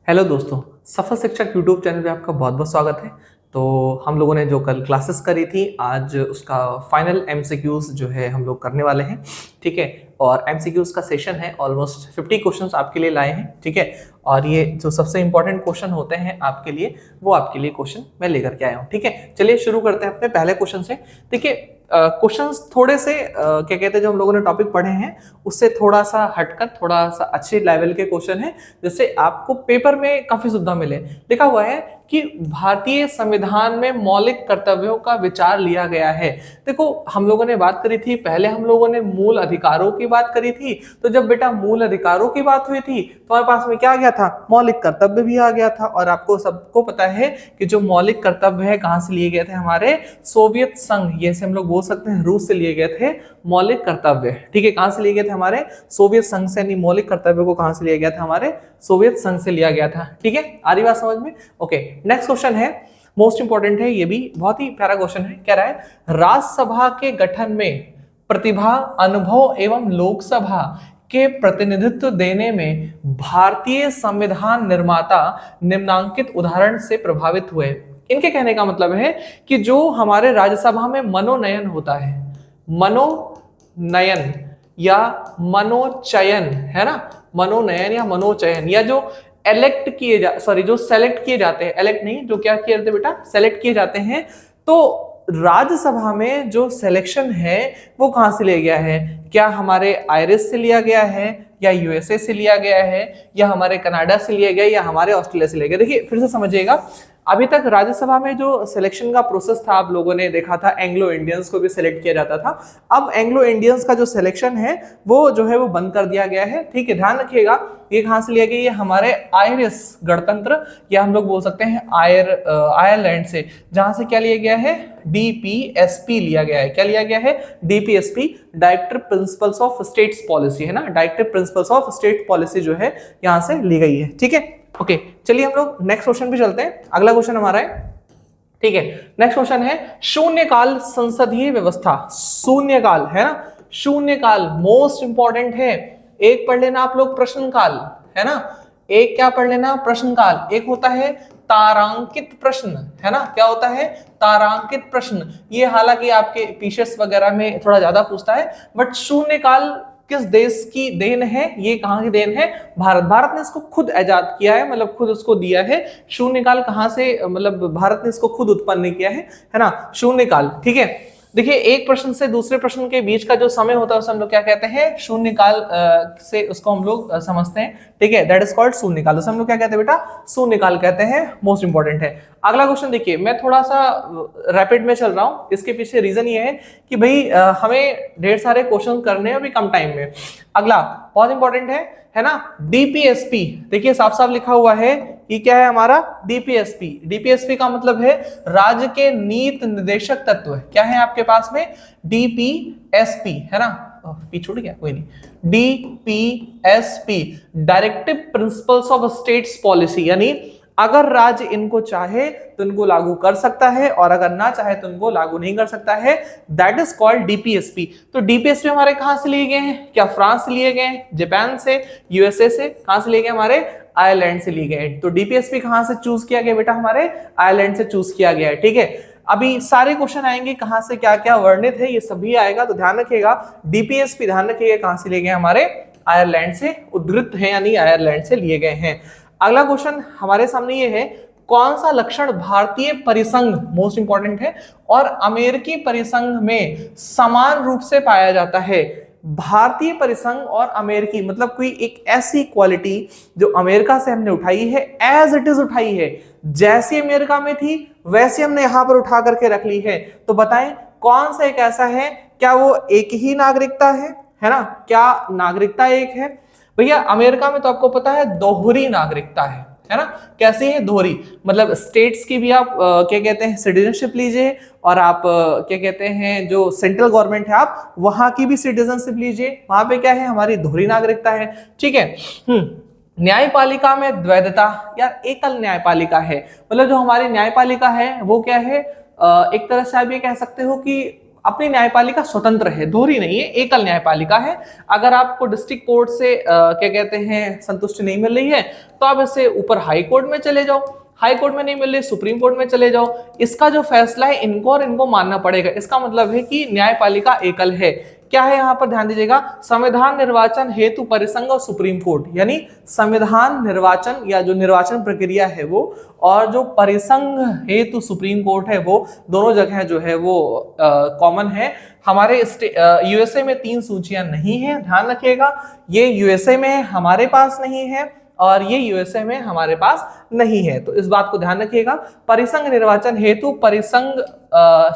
Hello दोस्तों, सफल शिक्षक यूट्यूब चैनल पे आपका बहुत बहुत स्वागत है। तो हम लोगों ने जो कल क्लासेस करी थी, आज उसका फाइनल एमसीक्यूज जो है हम लोग करने वाले हैं। ठीक है, और एमसीक्यूज का सेशन है, ऑलमोस्ट 50 क्वेश्चंस आपके लिए लाए हैं। ठीक है, और ये जो सबसे इंपॉर्टेंट क्वेश्चन होते हैं आपके लिए, वो आपके लिए क्वेश्चन मैं लेकर के आया हूँ। ठीक है, चलिए शुरू करते हैं अपने पहले क्वेश्चन से। देखिए, क्वेश्चंस थोड़े से क्या कहते हैं, जो हम लोगों ने टॉपिक पढ़े हैं उससे थोड़ा सा हटकर थोड़ा सा अच्छे लेवल के क्वेश्चन है, जिससे आपको पेपर में काफी सुविधा मिले। लिखा हुआ है कि भारतीय संविधान में मौलिक कर्तव्यों का विचार लिया गया है। देखो, हम लोगों ने बात करी थी, पहले हम लोगों ने मूल अधिकारों की बात करी थी। तो जब बेटा मूल अधिकारों की बात हुई थी तो हमारे पास में क्या आ गया था, मौलिक कर्तव्य भी आ गया था। और आपको सबको पता है कि जो मौलिक कर्तव्य है कहां से लिए गए थे, हमारे सोवियत संघ, ये से हम लोग बोल सकते हैं रूस से लिए गए थे मौलिक कर्तव्य। ठीक है, कहां से लिए गए थे, हमारे सोवियत संघ से। यानी मौलिक कर्तव्य को कहां से लिया गया था, हमारे सोवियत संघ से लिया गया था। ठीक है, आ रही बात समझ में? ओके, नेक्स्ट क्वेश्चन है, मोस्ट इंपॉर्टेंट है, ये भी बहुत ही प्यारा क्वेश्चन है। कह रहा है, राज्यसभा के गठन में प्रतिभा, अनुभव एवं लोकसभा के प्रतिनिधित्व देने में भारतीय संविधान निर्माता निम्नांकित उदाहरण से प्रभावित हुए। इनके कहने का मतलब है कि जो हमारे राज्यसभा में मनोनयन होता है, मनोनयन या मनोचयन, है ना, मनोनयन या मनोचयन, या जो इलेक्ट किए जो सेलेक्ट किए जाते हैं, इलेक्ट नहीं, जो क्या किए जाते हैं बेटा, सेलेक्ट किए जाते हैं। तो राज्यसभा में जो सिलेक्शन है वो कहां से लिया गया है? क्या हमारे आयरिस से लिया गया है, या यूएसए से लिया गया है, या हमारे कनाडा से लिया गया, या हमारे ऑस्ट्रेलिया से लिया गया? देखिए फिर से समझिएगा, अभी तक राज्यसभा में जो सिलेक्शन का प्रोसेस था, आप लोगों ने देखा था एंग्लो इंडियंस को भी सिलेक्ट किया जाता था। अब एंग्लो इंडियंस का जो सिलेक्शन है वो जो है वो बंद कर दिया गया है। ठीक है, ध्यान रखिएगा, ये कहां से लिया गया, ये हमारे आयरिस गणतंत्र, या हम लोग बोल सकते हैं आयरलैंड से, जहां से क्या लिया गया है, डीपीएसपी लिया गया है। क्या लिया गया है? DPSP, director principles of states policy, है ना, director principles of state policy जो है यहां से ली गई है। ठीक है, ओके, चलिए हम लोग नेक्स्ट क्वेश्चन पे चलते हैं। अगला क्वेश्चन हमारा है, ठीक है, नेक्स्ट क्वेश्चन है, शून्यकाल संसदीय व्यवस्था। शून्यकाल, है ना, शून्यकाल मोस्ट इंपॉर्टेंट है। एक पढ़ लेना आप लोग प्रश्नकाल, है ना, एक क्या पढ़ लेना, प्रश्नकाल। एक होता है तारांकित प्रश्न, है ना, क्या होता है, तारांकित प्रश्न। ये हालांकि आपके पीसीएस वगैरह में थोड़ा ज्यादा पूछता है, बट शून्यकाल किस देश की देन है, ये कहां की देन है? भारत ने इसको खुद इजाद किया है, मतलब खुद उसको दिया है। शून्यकाल कहां से, मतलब भारत ने इसको खुद उत्पन्न किया है ना, शून्यकाल। ठीक है, देखिए एक प्रश्न से दूसरे प्रश्न के बीच का जो समय होता है उसे हम लोग क्या कहते हैं, शून्यकाल से उसको हम लोग समझते हैं। ठीक है, दैट इज कॉल्ड शून्यकाल। उसे हम लोग क्या कहते हैं बेटा, शून्यकाल कहते हैं। मोस्ट इंपॉर्टेंट है। अगला क्वेश्चन देखिए, मैं थोड़ा सा रैपिड में चल रहा हूं, इसके पीछे रीजन ये है कि भाई हमें ढेर सारे क्वेश्चन करने हैं अभी कम टाइम में। अगला बहुत इंपॉर्टेंट है ना, डीपीएसपी। देखिए साफ साफ लिखा हुआ है, ये क्या है हमारा, डीपीएसपी। डीपीएसपी का मतलब है राज्य के नीति निर्देशक तत्व। क्या है आपके पास में, डीपीएसपी, है ना, पी छूट गया, कोई नहीं, DPSP, directive principles of states policy. यानी अगर राज्य इनको चाहे तो इनको लागू कर सकता है, और अगर ना चाहे तो इनको लागू नहीं कर सकता है। That is called DPSP. तो डीपीएसपी हमारे कहां से लिए गए हैं, क्या फ्रांस से लिए गए, जापान से, यूएसए से, कहां से लिए गए, हमारे आयरलैंड से लिए गए। तो डीपीएसपी कहां से चूज किया गया बेटा, हमारे आयरलैंड से चूज किया गया है। ठीक है, अभी सारे क्वेश्चन आएंगे कहां से क्या क्या वर्णित है, ये सभी आएगा, तो ध्यान रखिएगा। डीपीएसपी ध्यान रखिएगा कहां से लिए गए, हमारे आयरलैंड से उद्धृत है, यानी आयरलैंड से लिए गए हैं। अगला क्वेश्चन हमारे सामने ये है, कौन सा लक्षण भारतीय परिसंघ, मोस्ट इंपॉर्टेंट है, और अमेरिकी परिसंघ में समान रूप से पाया जाता है? भारतीय परिसंघ और अमेरिकी, मतलब कोई एक ऐसी क्वालिटी जो अमेरिका से हमने उठाई है, एज इट इज उठाई है, जैसी अमेरिका में थी वैसे हमने यहां पर उठा करके रख ली है। तो बताएं कौन सा एक ऐसा है, क्या वो एक ही नागरिकता है ना, क्या नागरिकता एक है? भैया अमेरिका में तो आपको पता है दोहरी नागरिकता है ना, कैसी है, दोहरी, मतलब स्टेट्स की भी आप क्या कहते हैं, सिटीजनशिप लीजिए, और आप क्या कहते हैं, जो सेंट्रल गवर्नमेंट है आप वहां की भी सिटीजनशिप लीजिए, वहां पे क्या है, हमारी दोहरी नागरिकता है। ठीक है, न्यायपालिका में द्वैधता, यार एकल न्यायपालिका है, मतलब जो हमारी न्यायपालिका है वो क्या है, एक तरह से आप ये कह सकते हो कि अपनी न्यायपालिका स्वतंत्र है, दोहरी नहीं है, एकल न्यायपालिका है। अगर आपको डिस्ट्रिक्ट कोर्ट से क्या कहते हैं संतुष्टि नहीं मिल रही है तो आप इससे ऊपर हाई कोर्ट में चले जाओ, हाई कोर्ट में नहीं मिल रही सुप्रीम कोर्ट में चले जाओ। इसका जो फैसला है इनको और इनको मानना पड़ेगा। इसका मतलब है कि न्यायपालिका एकल है। क्या है यहाँ पर ध्यान दीजिएगा, संविधान निर्वाचन हेतु परिसंघ और सुप्रीम कोर्ट, यानी संविधान निर्वाचन या जो निर्वाचन प्रक्रिया है वो, और जो परिसंघ हेतु सुप्रीम कोर्ट है वो, दोनों जगह जो है वो कॉमन है। हमारे यूएसए में 3 सूचियां नहीं है, ध्यान रखिएगा। ये यूएसए में हमारे पास नहीं है और ये यूएसए में हमारे पास नहीं है, तो इस बात को ध्यान रखिएगा। परिसंघ निर्वाचन हेतु परिसंघ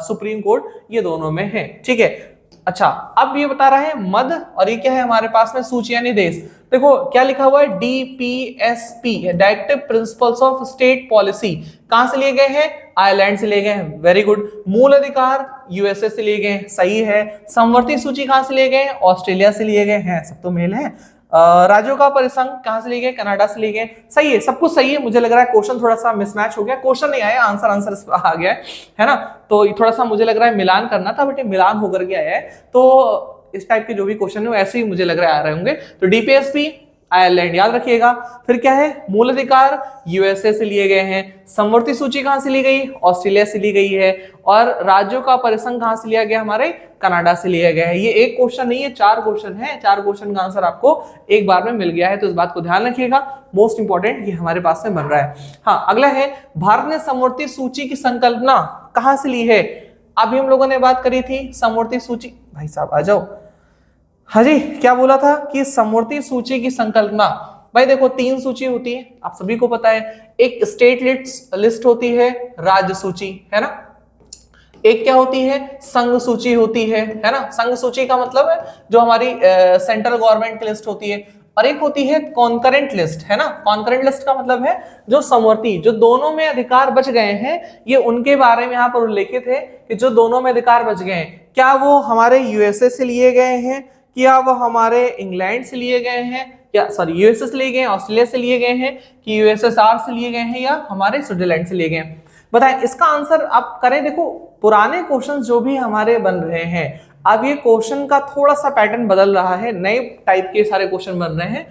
सुप्रीम कोर्ट ये दोनों में है, ठीक है। अच्छा, अब ये बता रहे हैं मद, और ये क्या है हमारे पास में सूची यानी देश। देखो क्या लिखा हुआ है, DPSP directive principles of state policy, कहां से लिए गए हैं, आयरलैंड से लिए गए हैं, वेरी गुड। मूल अधिकार यूएसए से लिए गए हैं, सही है। समवर्ती सूची कहां से लिए गए हैं, ऑस्ट्रेलिया से लिए गए हैं, सब तो मेल है। राज्यों का परिसंघ कहां से लिए गए, कनाडा से लिए गए, सही है, सब कुछ सही है। मुझे लग रहा है क्वेश्चन थोड़ा सा मिसमैच हो गया, क्वेश्चन नहीं आया, आंसर आ गया है ना। तो थोड़ा सा मुझे लग रहा है मिलान करना था, बट मिलान होकर के आया है। तो इस टाइप के जो भी क्वेश्चन है ऐसे ही मुझे लग रहा है आ रहे होंगे। तो डीपीएसपी आयरलैंड याद रखिएगा। फिर क्या है, मूल अधिकार यूएसए से लिए गए हैं। समवर्ती सूची कहां से ली गई, ऑस्ट्रेलिया से ली गई है। और राज्यों का परिसंघ कहां से लिया गया, हमारे कनाडा से लिया गया है। ये एक क्वेश्चन नहीं है, 4 क्वेश्चन है, 4 क्वेश्चन का आंसर आपको एक बार में मिल गया है, तो इस बात को ध्यान रखिएगा। मोस्ट इंपॉर्टेंट ये हमारे पास में बन रहा है। हाँ, अगला है, भारत ने समवर्ती सूची की संकल्पना कहां से ली है। अभी हम लोगों ने बात करी थी समवर्ती सूची, भाई साहब आ जाओ। हाँ जी, क्या बोला था कि समवर्ती सूची की संकल्पना, भाई देखो 3 सूची होती है, आप सभी को पता है। एक स्टेट लिस्ट होती है, राज्य सूची है ना। एक क्या होती है, संघ सूची होती है ना। संघ सूची का मतलब है जो हमारी सेंट्रल गवर्नमेंट की लिस्ट होती है। और एक होती है कॉन्करेंट लिस्ट, है ना। कॉन्करेंट लिस्ट का मतलब है जो समवर्ती, जो दोनों में अधिकार बच गए हैं, ये उनके बारे में यहाँ पर उल्लेखित है कि जो दोनों में अधिकार बच गए हैं, क्या वो हमारे यूएसए से लिए गए हैं, क्या वो हमारे इंग्लैंड से लिए गए हैं, या सॉरी यूएसए से लिए गए हैं, ऑस्ट्रेलिया से लिए गए हैं, कि यूएसएसआर से लिए गए हैं, या हमारे स्विट्जरलैंड से लिए गए हैं। बताएं, इसका आंसर आप करें। देखो पुराने क्वेश्चन जो भी हमारे बन रहे हैं, अब ये क्वेश्चन का थोड़ा सा पैटर्न बदल रहा है, नए टाइप के सारे क्वेश्चन बन रहे हैं।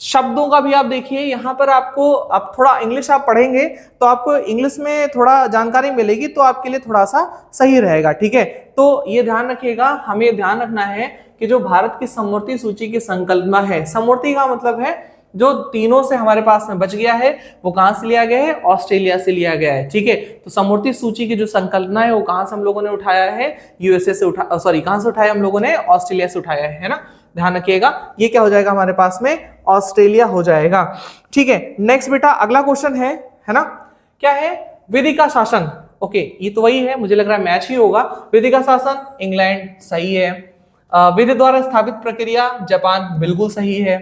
शब्दों का भी आप देखिए, यहाँ पर आपको अब थोड़ा इंग्लिश आप पढ़ेंगे तो आपको इंग्लिश में थोड़ा जानकारी मिलेगी, तो आपके लिए थोड़ा सा सही रहेगा, ठीक है। तो ये ध्यान रखिएगा, हमें ध्यान रखना है कि जो भारत की समवर्ती सूची की संकल्पना है, समवर्ती का मतलब है जो तीनों से हमारे पास में बच गया है, वो कहां से लिया गया है, ऑस्ट्रेलिया से लिया गया है, ठीक है। तो समवर्ती सूची की जो संकल्पना है वो कहां से हम लोगों ने उठाया है, यूएसए से कहां से उठाया हम लोगों ने, ऑस्ट्रेलिया से उठाया है ना। ध्यान रखिएगा, ये क्या हो जाएगा हमारे पास में, ऑस्ट्रेलिया हो जाएगा, ठीक है। नेक्स्ट बेटा अगला क्वेश्चन है ना, क्या है, विधि का शासन। ओके, ये तो वही है, मुझे लग रहा है मैच ही होगा। विधि का शासन इंग्लैंड, सही है। विधि द्वारा स्थापित प्रक्रिया जापान, बिल्कुल सही है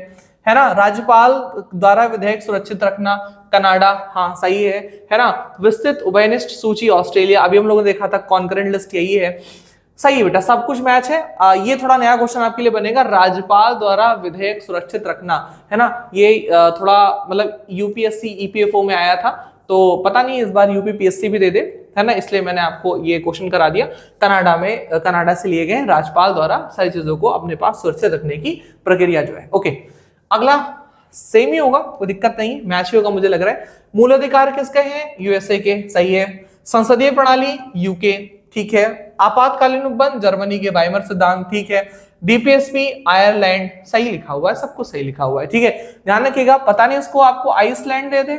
ना। राज्यपाल द्वारा विधेयक सुरक्षित रखना, कनाडा, हाँ सही है ना। विस्तृत उभयनिष्ठ सूची ऑस्ट्रेलिया, अभी हम लोगों ने देखा था कॉन्करेंट लिस्ट यही है, सही है बेटा, सब कुछ मैच है। ये थोड़ा नया क्वेश्चन आपके लिए बनेगा, राज्यपाल द्वारा विधेयक सुरक्षित रखना, है ना। ये थोड़ा मतलब यूपीएससी ईपीएफओ में आया था, तो पता नहीं इस बार यूपीपीएससी भी दे दे, है ना, इसलिए मैंने आपको ये क्वेश्चन करा दिया। कनाडा से लिए गए राज्यपाल द्वारा सारी चीजों को अपने पास सुरक्षित रखने की प्रक्रिया जो है। ओके, अगला सेम ही होगा, कोई दिक्कत नहीं, मैच ही होगा मुझे लग रहा है। मूल अधिकार किसके हैं, यूएसए के, सही है। संसदीय प्रणाली यूके, ठीक है। आपातकालीन उपबंध जर्मनी के वाइमर सिद्धांत, ठीक है। डीपीएसपी आयरलैंड, सही लिखा हुआ है, सब कुछ सही लिखा हुआ है, ठीक है। ध्यान रखिएगा, पता नहीं उसको आपको आइसलैंड दे दे,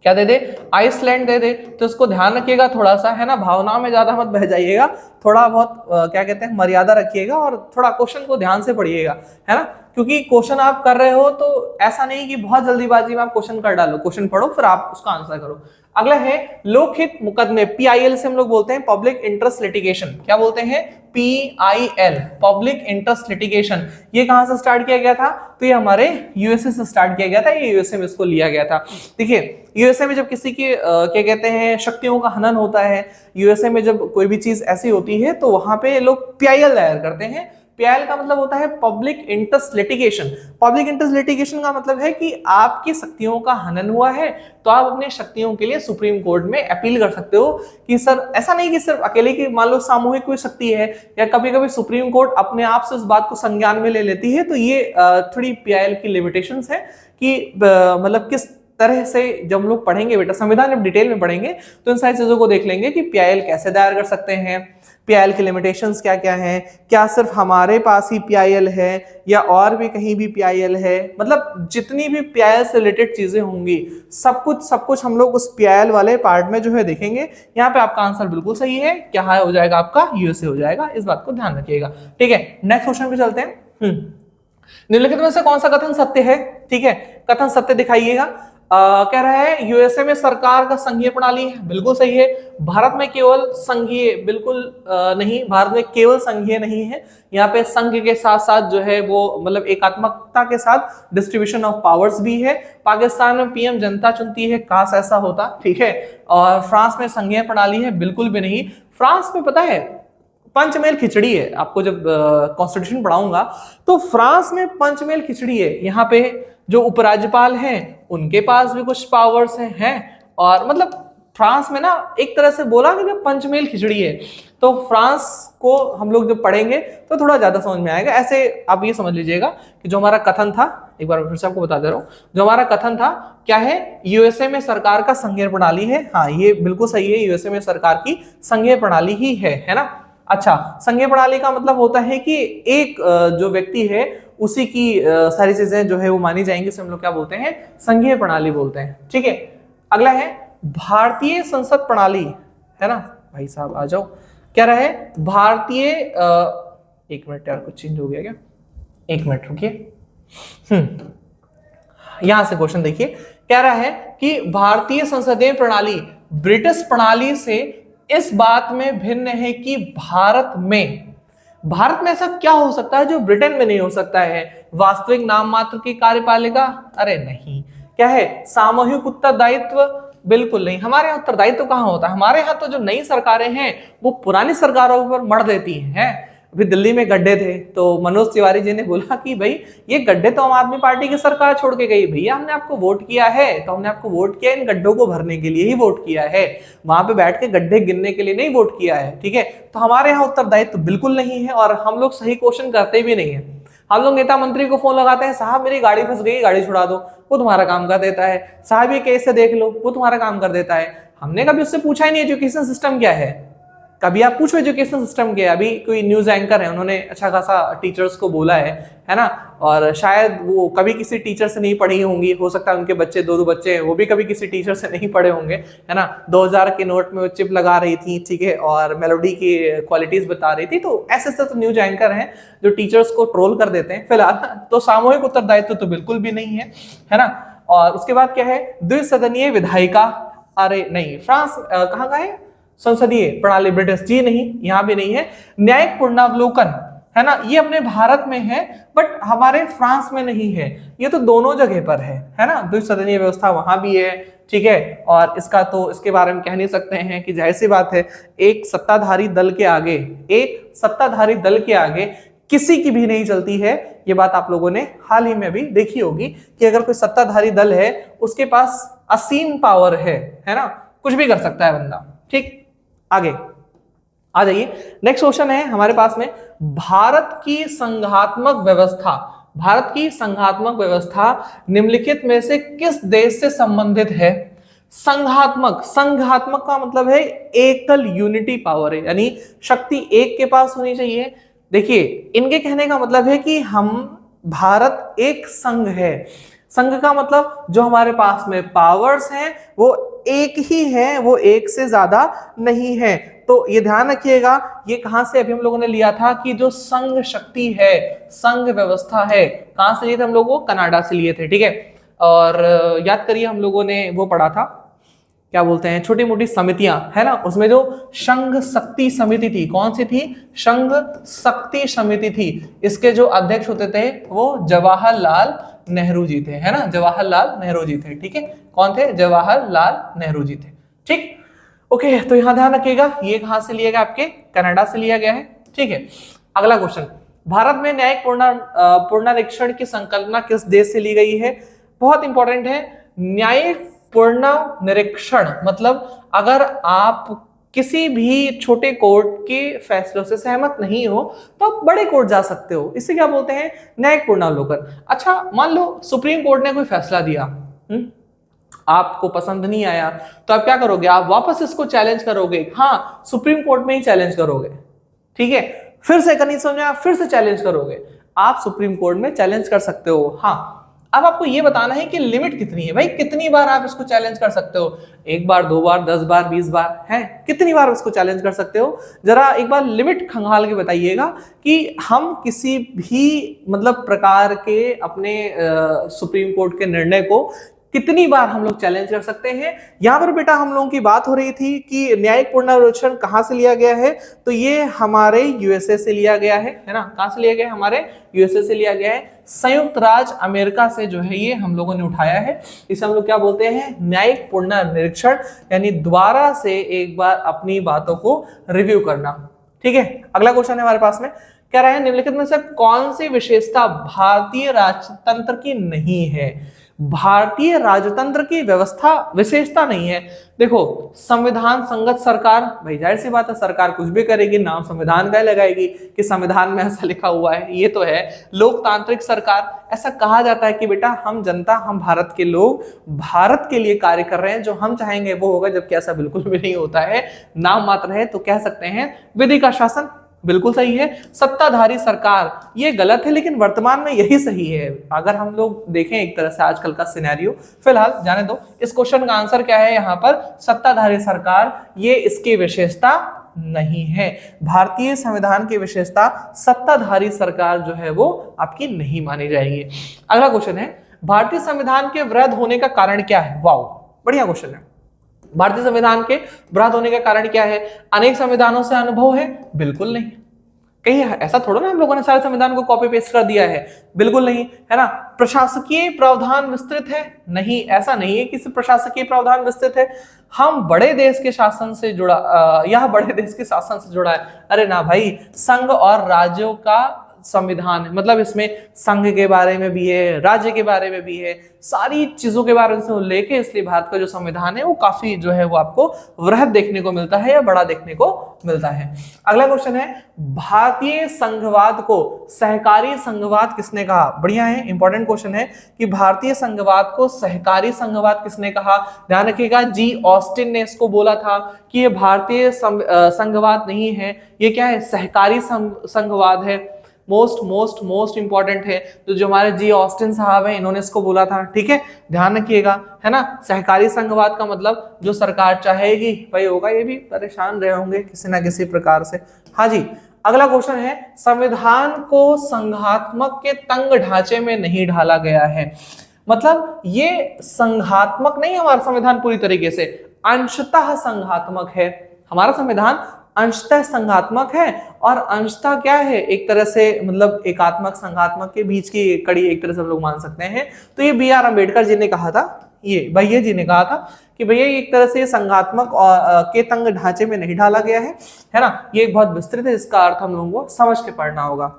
क्या दे दे, आइसलैंड दे दे, तो इसको ध्यान रखिएगा थोड़ा सा, है ना। भावनाओं में ज्यादा मत बह जाइएगा, थोड़ा बहुत क्या कहते हैं मर्यादा रखिएगा, और थोड़ा क्वेश्चन को ध्यान से पढ़िएगा, है ना। क्योंकि क्वेश्चन आप कर रहे हो तो ऐसा नहीं कि बहुत जल्दीबाजी में आप क्वेश्चन कर डालो, क्वेश्चन पढ़ो फिर आप उसका आंसर करो। अगला है लोकहित मुकदमे, पीआईएल से हम लोग बोलते हैं पब्लिक इंटरेस्ट लिटिगेशन, क्या बोलते हैं, पीआईएल, पब्लिक इंटरेस्ट लिटिगेशन। ये कहां से स्टार्ट किया गया था, तो ये हमारे यूएसए से स्टार्ट किया गया था, ये यूएसए में इसको लिया गया था। देखिए यूएसए में जब किसी की क्या कहते हैं शक्तियों का हनन होता है, यूएसए में जब कोई भी चीज ऐसी होती है तो वहां पे लोग पीआईएल दायर करते हैं। पीआईएल का मतलब होता है public interest litigation. Public interest litigation का मतलब है कि आपकी शक्तियों का हनन हुआ है तो आप अपनी शक्तियों के लिए सुप्रीम कोर्ट में अपील कर सकते हो कि सर, ऐसा नहीं कि सिर्फ अकेले की मान लो सामूहिक कोई शक्ति है या कभी कभी सुप्रीम कोर्ट अपने आप से उस बात को संज्ञान में ले लेती है, तो ये थोड़ी पीआईएल की लिमिटेशंस है कि मतलब किस तरह से जब हम लोग पढ़ेंगे बेटा संविधान जब डिटेल में पढ़ेंगे तो इन सारी चीजों को देख लेंगे कि पीआईएल कैसे दायर कर सकते हैं, पीआईएल की लिमिटेशंस क्या क्या हैं, क्या सिर्फ हमारे पास ही पीआईएल है या और भी कहीं भी पीआईएल है, मतलब जितनी भी पीआईएल से रिलेटेड चीजें होंगी सब कुछ हम लोग उस पीआईएल वाले पार्ट में जो है देखेंगे। यहाँ पे आपका आंसर बिल्कुल सही है, क्या हो जाएगा आपका यूएसए हो जाएगा, इस बात को ध्यान रखिएगा। ठीक है, नेक्स्ट क्वेश्चन पे चलते हैं। निम्नलिखित में से कौन सा कथन सत्य है? ठीक है, कथन सत्य दिखाइएगा। कह रहा है यूएसए में सरकार का संघीय प्रणाली है, बिल्कुल सही है। भारत में केवल संघीय, बिल्कुल नहीं, भारत में केवल संघीय नहीं है, यहाँ पे संघ के साथ साथ जो है वो मतलब एकात्मकता के साथ डिस्ट्रीब्यूशन ऑफ पावर्स भी है। पाकिस्तान में पीएम जनता चुनती है, काश ऐसा होता। ठीक है, और फ्रांस में संघीय प्रणाली है, बिल्कुल भी नहीं। फ्रांस में पता है पंचमेल खिचड़ी है, आपको जब कॉन्स्टिट्यूशन पढ़ाऊंगा तो फ्रांस में पंचमेल खिचड़ी है। यहाँ पे जो उपराज्यपाल हैं उनके पास भी कुछ पावर्स हैं और मतलब फ्रांस में ना एक तरह से बोला कि पंचमेल खिचड़ी है। तो फ्रांस को हम लोग जब पढ़ेंगे तो थोड़ा ज्यादा समझ में आएगा। ऐसे आप ये समझ लीजिएगा कि जो हमारा कथन था, एक बार फिर से आपको बता दे रहा हूँ, जो हमारा कथन था क्या है, यूएसए में सरकार का संघीय प्रणाली है। हाँ, ये बिल्कुल सही है, यूएसए में सरकार की संघीय प्रणाली ही है ना। अच्छा, संघीय प्रणाली का मतलब होता है कि एक जो व्यक्ति है उसी की सारी चीजें जो है वो मानी जाएंगी, उसे हम लोग क्या बोलते हैं, संघीय प्रणाली बोलते हैं। ठीक है, अगला है भारतीय संसद प्रणाली, है ना। भाई साहब आ जाओ, क्या रहा है भारतीय एक मिनट यार, कुछ चेंज हो गया क्या, एक मिनट रुकिए। यहां से क्वेश्चन देखिए, कह रहा है कि भारतीय संसदीय प्रणाली ब्रिटिश प्रणाली से इस बात में भिन्न है कि भारत में ऐसा क्या हो सकता है जो ब्रिटेन में नहीं हो सकता है? वास्तविक नाम मात्र की कार्यपालिका? अरे नहीं। क्या है? सामूहिक उत्तरदायित्व? बिल्कुल नहीं। हमारे यहाँ उत्तरदायित्व कहाँ होता है? हमारे यहाँ तो जो नई सरकारें हैं वो पुरानी सरकारों पर मर देती हैं। अभी दिल्ली में गड्ढे थे तो मनोज तिवारी जी ने बोला कि भाई ये गड्ढे तो आम आदमी पार्टी की सरकार छोड़ के गई, भैया हमने आपको वोट किया है तो हमने आपको वोट किया, इन गड्ढों को भरने के लिए ही वोट किया है, वहां पे बैठ के गड्ढे गिनने के लिए नहीं वोट किया है। ठीक है, तो हमारे यहाँ उत्तरदायित्व बिल्कुल नहीं है और हम लोग सही क्वेश्चन करते भी नहीं है। हम लोग नेता मंत्री को फोन लगाते हैं, साहब मेरी गाड़ी फंस गई, गाड़ी छुड़ा दो, वो तुम्हारा काम कर देता है। साहब ये केस से देख लो, वो तुम्हारा काम कर देता है। हमने कभी उससे पूछा ही नहीं एजुकेशन सिस्टम क्या है। कभी आप पूछो एजुकेशन सिस्टम के, अभी कोई न्यूज एंकर है उन्होंने अच्छा खासा टीचर्स को बोला है ना, और शायद वो कभी किसी टीचर से नहीं पढ़ी होंगी, हो सकता है उनके बच्चे दो बच्चे हैं वो भी कभी किसी टीचर से नहीं पढ़े होंगे, है ना। 2000 के नोट में वो चिप लगा रही थी, ठीक है, और मेलोडी की क्वालिटीज बता रही थी। तो ऐसे तो न्यूज एंकर हैं जो टीचर्स को ट्रोल कर देते हैं फिलहाल। तो सामूहिक उत्तरदायित्व तो बिल्कुल भी नहीं है ना। और उसके बाद क्या है, द्विसदनीय विधायिका? अरे नहीं, फ्रांस कहाँ का है संसदीय प्रणाली? ब्रिटिश जी नहीं, यहां भी नहीं है। न्यायिक पुनरावलोकन, है ना, ये अपने भारत में है बट हमारे फ्रांस में नहीं है। ये तो दोनों जगह पर है ना। द्विसदनीय व्यवस्था वहां भी है, ठीक है। और इसका तो इसके बारे में कह नहीं सकते हैं कि जाहिर सी बात है एक सत्ताधारी दल के आगे किसी की भी नहीं चलती है। ये बात आप लोगों ने हाल ही में भी देखी होगी कि अगर कोई सत्ताधारी दल है उसके पास असीम पावर है ना, कुछ भी कर सकता है बंदा। ठीक, आगे आ जाइए। नेक्स्ट क्वेश्चन है हमारे पास में, भारत की संघात्मक व्यवस्था निम्नलिखित में से किस देश से संबंधित है? संघात्मक का मतलब है एकल, यूनिटी पावर है, यानी शक्ति एक के पास होनी चाहिए। देखिए इनके कहने का मतलब है कि भारत एक संघ है। संघ का मतलब जो हमारे पास में पावर्स हैं वो एक ही है, वो एक से ज्यादा नहीं है। तो ये ध्यान रखिएगा, ये कहां से अभी हम लोगों ने लिया था कि जो संघ शक्ति है, संघ व्यवस्था है, कहां से लिए थे हम लोगों? कनाडा से लिए थे, ठीक है। और याद करिए हम लोगों ने वो पढ़ा था, क्या बोलते हैं, छोटी मोटी समितियां, है ना, उसमें जो संघ शक्ति समिति थी, कौन सी थी? संघ शक्ति समिति थी। इसके जो अध्यक्ष होते थे वो जवाहरलाल नेहरू जी थे, है ना, जवाहरलाल नेहरू जी थे, ठीक है। कौन थे? जवाहरलाल नेहरू जी थे, ठीक। ओके, तो यहां ध्यान रखिएगा, ये कहां से लिया गया? आपके कनाडा से लिया गया है, ठीक है। अगला क्वेश्चन, भारत में न्यायिक पुनरीक्षण की संकल्पना किस देश से ली गई है? बहुत इंपॉर्टेंट है। न्यायिक पुनरीक्षण मतलब अगर आप किसी भी छोटे कोर्ट के फैसलों से सहमत नहीं हो तो आप बड़े कोर्ट जा सकते हो, इसे क्या बोलते हैं? न्यायिक पुनर्वलोकन। अच्छा, मान लो सुप्रीम कोर्ट ने कोई फैसला दिया, आपको पसंद नहीं आया, तो आप क्या करोगे? आप वापस इसको चैलेंज करोगे, हाँ सुप्रीम कोर्ट में ही चैलेंज करोगे, ठीक है? फिर से नहीं समझा, फिर से चैलेंज करोगे, आप सुप्रीम कोर्ट में चैलेंज कर सकते हो। हाँ, अब आपको ये बताना है कि लिमिट कितनी है भाई, कितनी बार आप इसको चैलेंज कर सकते हो? 1 बार, 2 बार, 10 बार, 20 बार, है कितनी बार इसको चैलेंज कर सकते हो? जरा एक बार लिमिट खंगाल के बताइएगा कि हम किसी भी मतलब प्रकार के अपने सुप्रीम कोर्ट के निर्णय को कितनी बार हम लोग चैलेंज कर सकते हैं। यहां पर बेटा हम लोगों की बात हो रही थी कि न्यायिक पुनरीक्षण कहां से लिया गया है, तो ये हमारे यूएसए से लिया गया है ना? कहां से लिया गया है? हमारे यूएसए से लिया गया है। संयुक्त राज्य अमेरिका से जो है ये हम लोगों ने उठाया है। इसे हम लोग क्या बोलते हैं? न्यायिक पुनरीक्षण, यानी दोबारा से एक बार अपनी बातों को रिव्यू करना, ठीक है? अगला क्वेश्चन है हमारे पास में, कह रहा है निम्नलिखित में से कौन सी विशेषता भारतीय राजतंत्र की नहीं है? भारतीय राजतंत्र की व्यवस्था विशेषता नहीं है। देखो, संविधान संगत सरकार, भाई जाहिर सी बात है सरकार कुछ भी करेगी, नाम संविधान का लगाएगी कि संविधान में ऐसा लिखा हुआ है, ये तो है। लोकतांत्रिक सरकार, ऐसा कहा जाता है कि बेटा हम जनता, हम भारत के लोग भारत के लिए कार्य कर रहे हैं, जो हम चाहेंगे वो होगा, जबकि ऐसा बिल्कुल भी नहीं होता है, नाम मात्र है। तो कह सकते हैं विधि का शासन, बिल्कुल सही है। सत्ताधारी सरकार, ये गलत है, लेकिन वर्तमान में यही सही है। अगर हम लोग देखें एक तरह से आजकल का सिनेरियो, फिलहाल जाने दो। इस क्वेश्चन का आंसर क्या है यहाँ पर? सत्ताधारी सरकार, ये इसकी विशेषता नहीं है। भारतीय संविधान की विशेषता सत्ताधारी सरकार जो है वो आपकी नहीं मानी जाएगी। अगला क्वेश्चन है, भारतीय संविधान के वैध होने का कारण क्या है? वाओ, बढ़िया क्वेश्चन है। भारतीय संविधान के वैध होने का कारण क्या है? अनेक संविधानों से अनुभव है? बिल्कुल नहीं। कहीं ऐसा थोड़ा ना हम लोगों ने सारे संविधान को कॉपी पेस्ट कर दिया है, बिल्कुल नहीं, है ना? प्रशासकीय प्रावधान विस्तृत है? नहीं, ऐसा नहीं है कि सिर्फ प्रशासकीय प्रावधान विस्तृत है। हम बड़े देश के शासन से जुड़ा, यह बड़े देश के शासन से जुड़ा है? अरे ना भाई, संघ और राज्यों का संविधान है, मतलब इसमें संघ के बारे में भी है, राज्य के बारे में भी है, सारी चीजों के बारे में लेके, इसलिए भारत का जो संविधान है वो काफी जो है वो आपको वृहद देखने को मिलता है या बड़ा देखने को मिलता है। अगला क्वेश्चन है, भारतीय संघवाद को सहकारी संघवाद किसने कहा? बढ़िया है, इंपॉर्टेंट क्वेश्चन है कि भारतीय संघवाद को सहकारी संघवाद किसने कहा? ध्यान रखिएगा, जी ऑस्टिन ने इसको बोला था कि ये भारतीय संघवाद नहीं है, ये क्या है? सहकारी संघवाद है। मोस्ट इंपॉर्टेंट है, तो जो हमारे जी ऑस्टिन साहब हैं, इन्होंने इसको बोला था, ठीक है? ध्यान रखिएगा, है ना? सहकारी संघवाद का मतलब जो सरकार चाहेगी वही होगा। ये भी परेशान रहे होंगे किसी ना किसी प्रकार से। हाँ जी, अगला क्वेश्चन है, संविधान को संघात्मक के तंग ढांचे में नहीं ढाला गया है। मतलब ये संघात्मक नहीं, हमारा संविधान पूरी तरीके से अंशतः संघात्मक है। हमारा संविधान अंशतः संघात्मक है, और अंशतः क्या है? एक तरह से मतलब एकात्मक संघात्मक के बीच की कड़ी, एक तरह से हम लोग मान सकते हैं। तो ये बी आर अम्बेडकर जी ने कहा था, ये भैया जी ने कहा था कि भैया एक तरह से संघात्मक के तंग ढांचे में नहीं डाला गया है ना? ये एक बहुत विस्तृत है, इसका अर्थ हम लोगों को समझ के पढ़ना होगा।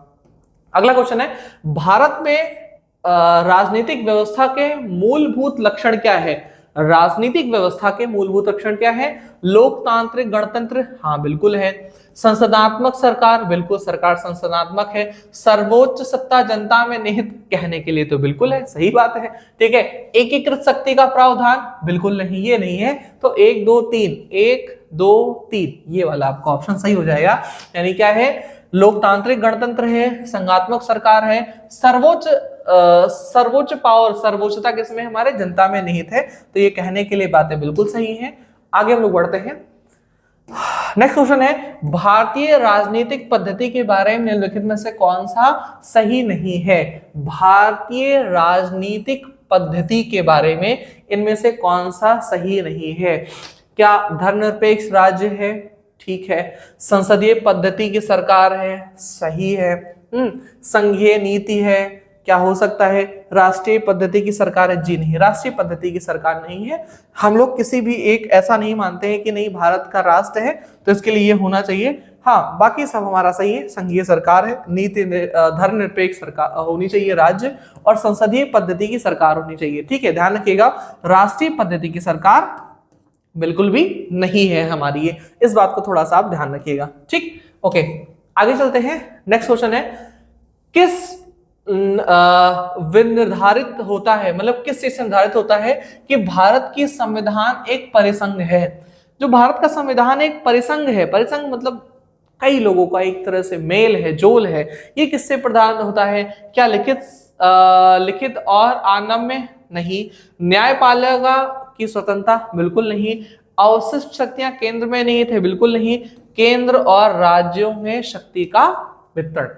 अगला क्वेश्चन है, भारत में राजनीतिक व्यवस्था के मूलभूत लक्षण क्या है? राजनीतिक व्यवस्था के मूलभूत लक्षण क्या है? लोकतांत्रिक गणतंत्र, हाँ बिल्कुल है। संसदात्मक सरकार, बिल्कुल सरकार संसदात्मक है। सर्वोच्च सत्ता जनता में निहित, कहने के लिए तो बिल्कुल है, सही बात है, ठीक है। एकीकृत शक्ति का प्रावधान, बिल्कुल नहीं, ये नहीं है। तो 1 2 3, 1 2 3, ये वाला आपका ऑप्शन सही हो जाएगा। यानी क्या है? लोकतांत्रिक गणतंत्र है, संघात्मक सरकार है, सर्वोच्च पावर, सर्वोच्चता किसमें? हमारे जनता में निहित है। तो ये कहने के लिए बातें बिल्कुल सही हैं। आगे हम लोग बढ़ते हैं। नेक्स्ट क्वेश्चन है, भारतीय राजनीतिक पद्धति के बारे में निम्नलिखित में से कौन सा सही नहीं है? भारतीय राजनीतिक पद्धति के बारे में इनमें से कौन सा सही नहीं है? क्या धर्मनिरपेक्ष राज्य है? ठीक है। संसदीय पद्धति की सरकार है? सही है। संघीय नीति है? क्या हो सकता है? राष्ट्रीय पद्धति की सरकार है? जी नहीं, राष्ट्रीय पद्धति की सरकार नहीं है। हम लोग किसी भी एक ऐसा नहीं मानते हैं कि नहीं भारत का राष्ट्र है तो इसके लिए ये होना चाहिए, हाँ, बाकी सब हमारा सही है। संघीय सरकार है, नीति धर्मनिरपेक्ष सरकार होनी चाहिए राज्य, और संसदीय पद्धति की सरकार होनी चाहिए। ठीक है, ध्यान रखिएगा, राष्ट्रीय पद्धति की सरकार बिल्कुल भी नहीं है हमारी ये, इस बात को थोड़ा सा आप ध्यान रखिएगा। ठीक, ओके, आगे चलते हैं। नेक्स्ट क्वेश्चन है, किस निर्धारित होता है, मतलब किस चीज से निर्धारित होता है कि भारत की संविधान एक परिसंघ है। जो भारत का संविधान एक परिसंघ है, परिसंघ मतलब कई लोगों का एक तरह से मेल है, जोल है, ये किससे प्रदान होता है? क्या लिखित और अनाम्य? नहीं। न्यायपालिका की स्वतंत्रता? बिल्कुल नहीं। अवशिष्ट शक्तियां केंद्र में नहीं थे? बिल्कुल नहीं। केंद्र और राज्यों में शक्ति का वितरण।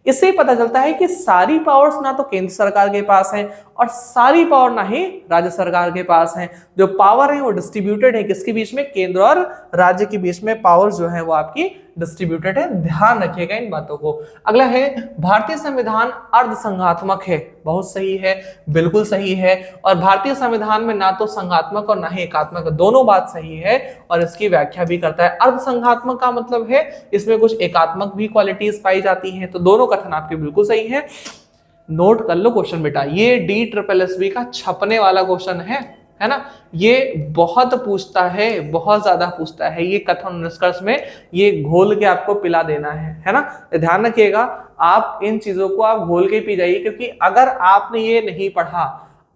इससे ही पता चलता है कि सारी पावर्स ना तो केंद्र सरकार के पास है और सारी पावर ना ही राज्य सरकार के पास है। जो पावर है वो डिस्ट्रीब्यूटेड है, किसके बीच में? केंद्र और राज्य के बीच में पावर जो है वो आपकी डिस्ट्रीब्यूटेड है। ध्यान रखिएगा इन बातों को। अगला है, भारतीय संविधान अर्धसंघात्मक है। बहुत सही है, बिल्कुल सही है। और भारतीय संविधान में ना तो संघात्मक और ना ही एकात्मक, दोनों बात सही है, और इसकी व्याख्या भी करता है। अर्धसंघात्मक का मतलब है इसमें कुछ एकात्मक भी क्वालिटीज पाई जाती हैं, तो दोनों कथन आपके बिल्कुल सही है। नोट कर लो क्वेश्चन बेटा, ये DSSB का छपने वाला क्वेश्चन है ना। ये बहुत पूछता है, बहुत ज्यादा पूछता है, ये कथन निष्कर्ष में ये घोल के आपको पिला देना है ना। ध्यान रखिएगा, आप इन चीजों को आप घोल के पी जाइए, क्योंकि अगर आपने ये नहीं पढ़ा,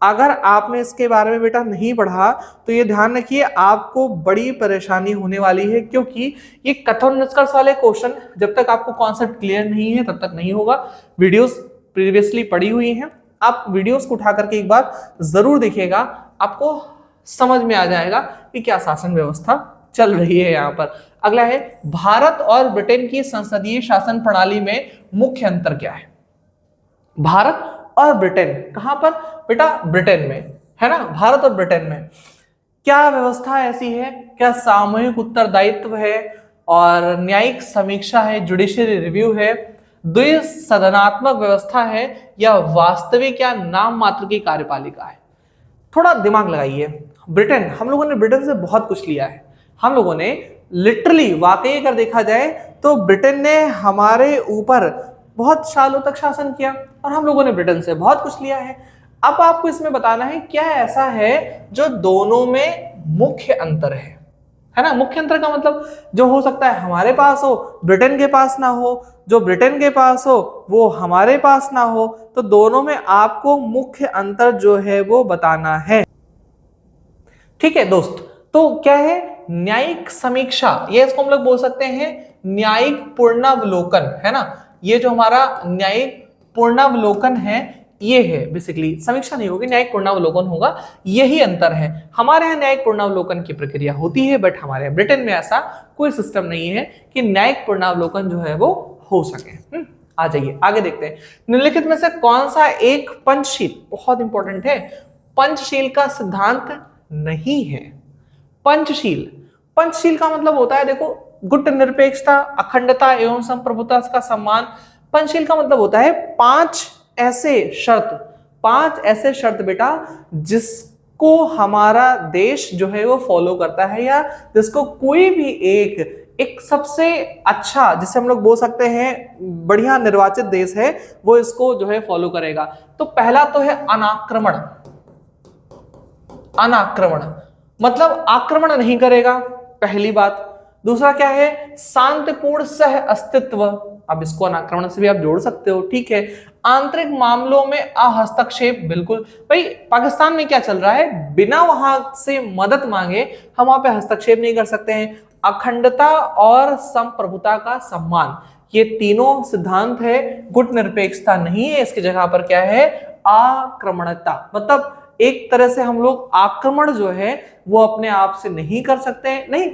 अगर आपने इसके बारे में बेटा नहीं पढ़ा, तो ये ध्यान रखिए आपको बड़ी परेशानी होने वाली है, क्योंकि ये कथन निष्कर्ष वाले क्वेश्चन जब तक आपको कॉन्सेप्ट क्लियर नहीं है तब तक नहीं होगा। वीडियोस प्रीवियसली पड़ी हुई हैं, आप वीडियोस को उठा करके एक बार जरूर देखिएगा, आपको समझ में आ जाएगा कि क्या शासन व्यवस्था चल रही है यहाँ पर। अगला है, भारत और ब्रिटेन की संसदीय शासन प्रणाली में मुख्य अंतर क्या है? भारत और ब्रिटेन, कहां पर बेटा? ब्रिटेन में, है ना। भारत और ब्रिटेन में क्या व्यवस्था ऐसी है? क्या सामूहिक उत्तरदायित्व है और न्यायिक समीक्षा है, जुडिशियरी रिव्यू है, द्विसदनात्मक व्यवस्था है, या वास्तविक या नाम मात्र की कार्यपालिका है? थोड़ा दिमाग लगाइए। ब्रिटेन, हम लोगों ने ब्रिटेन से बहुत कुछ लिया है। हम लोगों ने लिटरली, वाकई अगर देखा जाए तो ब्रिटेन ने हमारे ऊपर बहुत सालों तक शासन किया और हम लोगों ने ब्रिटेन से बहुत कुछ लिया है। अब आपको इसमें बताना है क्या ऐसा है जो दोनों में मुख्य अंतर है ना। मुख्य अंतर का मतलब जो हो सकता है हमारे पास हो, ब्रिटेन के पास ना हो, जो ब्रिटेन के पास हो वो हमारे पास ना हो, तो दोनों में आपको मुख्य अंतर जो है वो बताना है। ठीक है दोस्त, तो क्या है? न्यायिक समीक्षा, ये इसको हम लोग बोल सकते हैं न्यायिक पूर्णावलोकन, है ना। ये जो हमारा न्यायिक पूर्णावलोकन है ये है बेसिकली, समीक्षा नहीं होगी, न्यायिक पूर्णावलोकन होगा। यही अंतर है। हमारे यहाँ न्यायिक पूर्णावलोकन की प्रक्रिया होती है, बट हमारे यहाँ ब्रिटेन में ऐसा कोई सिस्टम नहीं है कि न्यायिक पूर्णावलोकन जो है वो हो सके। आ जाइए आगे देखते हैं। निम्नलिखित में से कौन सा एक पंचशील, बहुत इंपॉर्टेंट है, पंचशील का सिद्धांत नहीं है? पंचशील, पंचशील का मतलब होता है, देखो, गुट निरपेक्षता, अखंडता एवं संप्रभुता का सम्मान। पंचशील का मतलब होता है पांच ऐसे शर्त बेटा जिसको हमारा देश जो है वो फॉलो करता है, या जिसको कोई भी एक सबसे अच्छा, जिसे हम लोग बोल सकते हैं बढ़िया निर्वाचित देश है, वो इसको जो है फॉलो करेगा। तो पहला तो है अनाक्रमण। अनाक्रमण मतलब आक्रमण नहीं करेगा, पहली बात। दूसरा क्या है? शांतिपूर्ण सह अस्तित्व। अब इसको अनाक्रमण से भी आप जोड़ सकते हो, ठीक है। आंतरिक मामलों में अहस्तक्षेप, बिल्कुल भाई, पाकिस्तान में क्या चल रहा है, बिना वहां से मदद मांगे हम वहां पे हस्तक्षेप नहीं कर सकते हैं। अखंडता और संप्रभुता का सम्मान, ये तीनों सिद्धांत है। गुट निरपेक्षता नहीं है, इसकी जगह पर क्या है? आक्रमणता। मतलब एक तरह से हम लोग आक्रमण जो है वो अपने आप से नहीं कर सकते, नहीं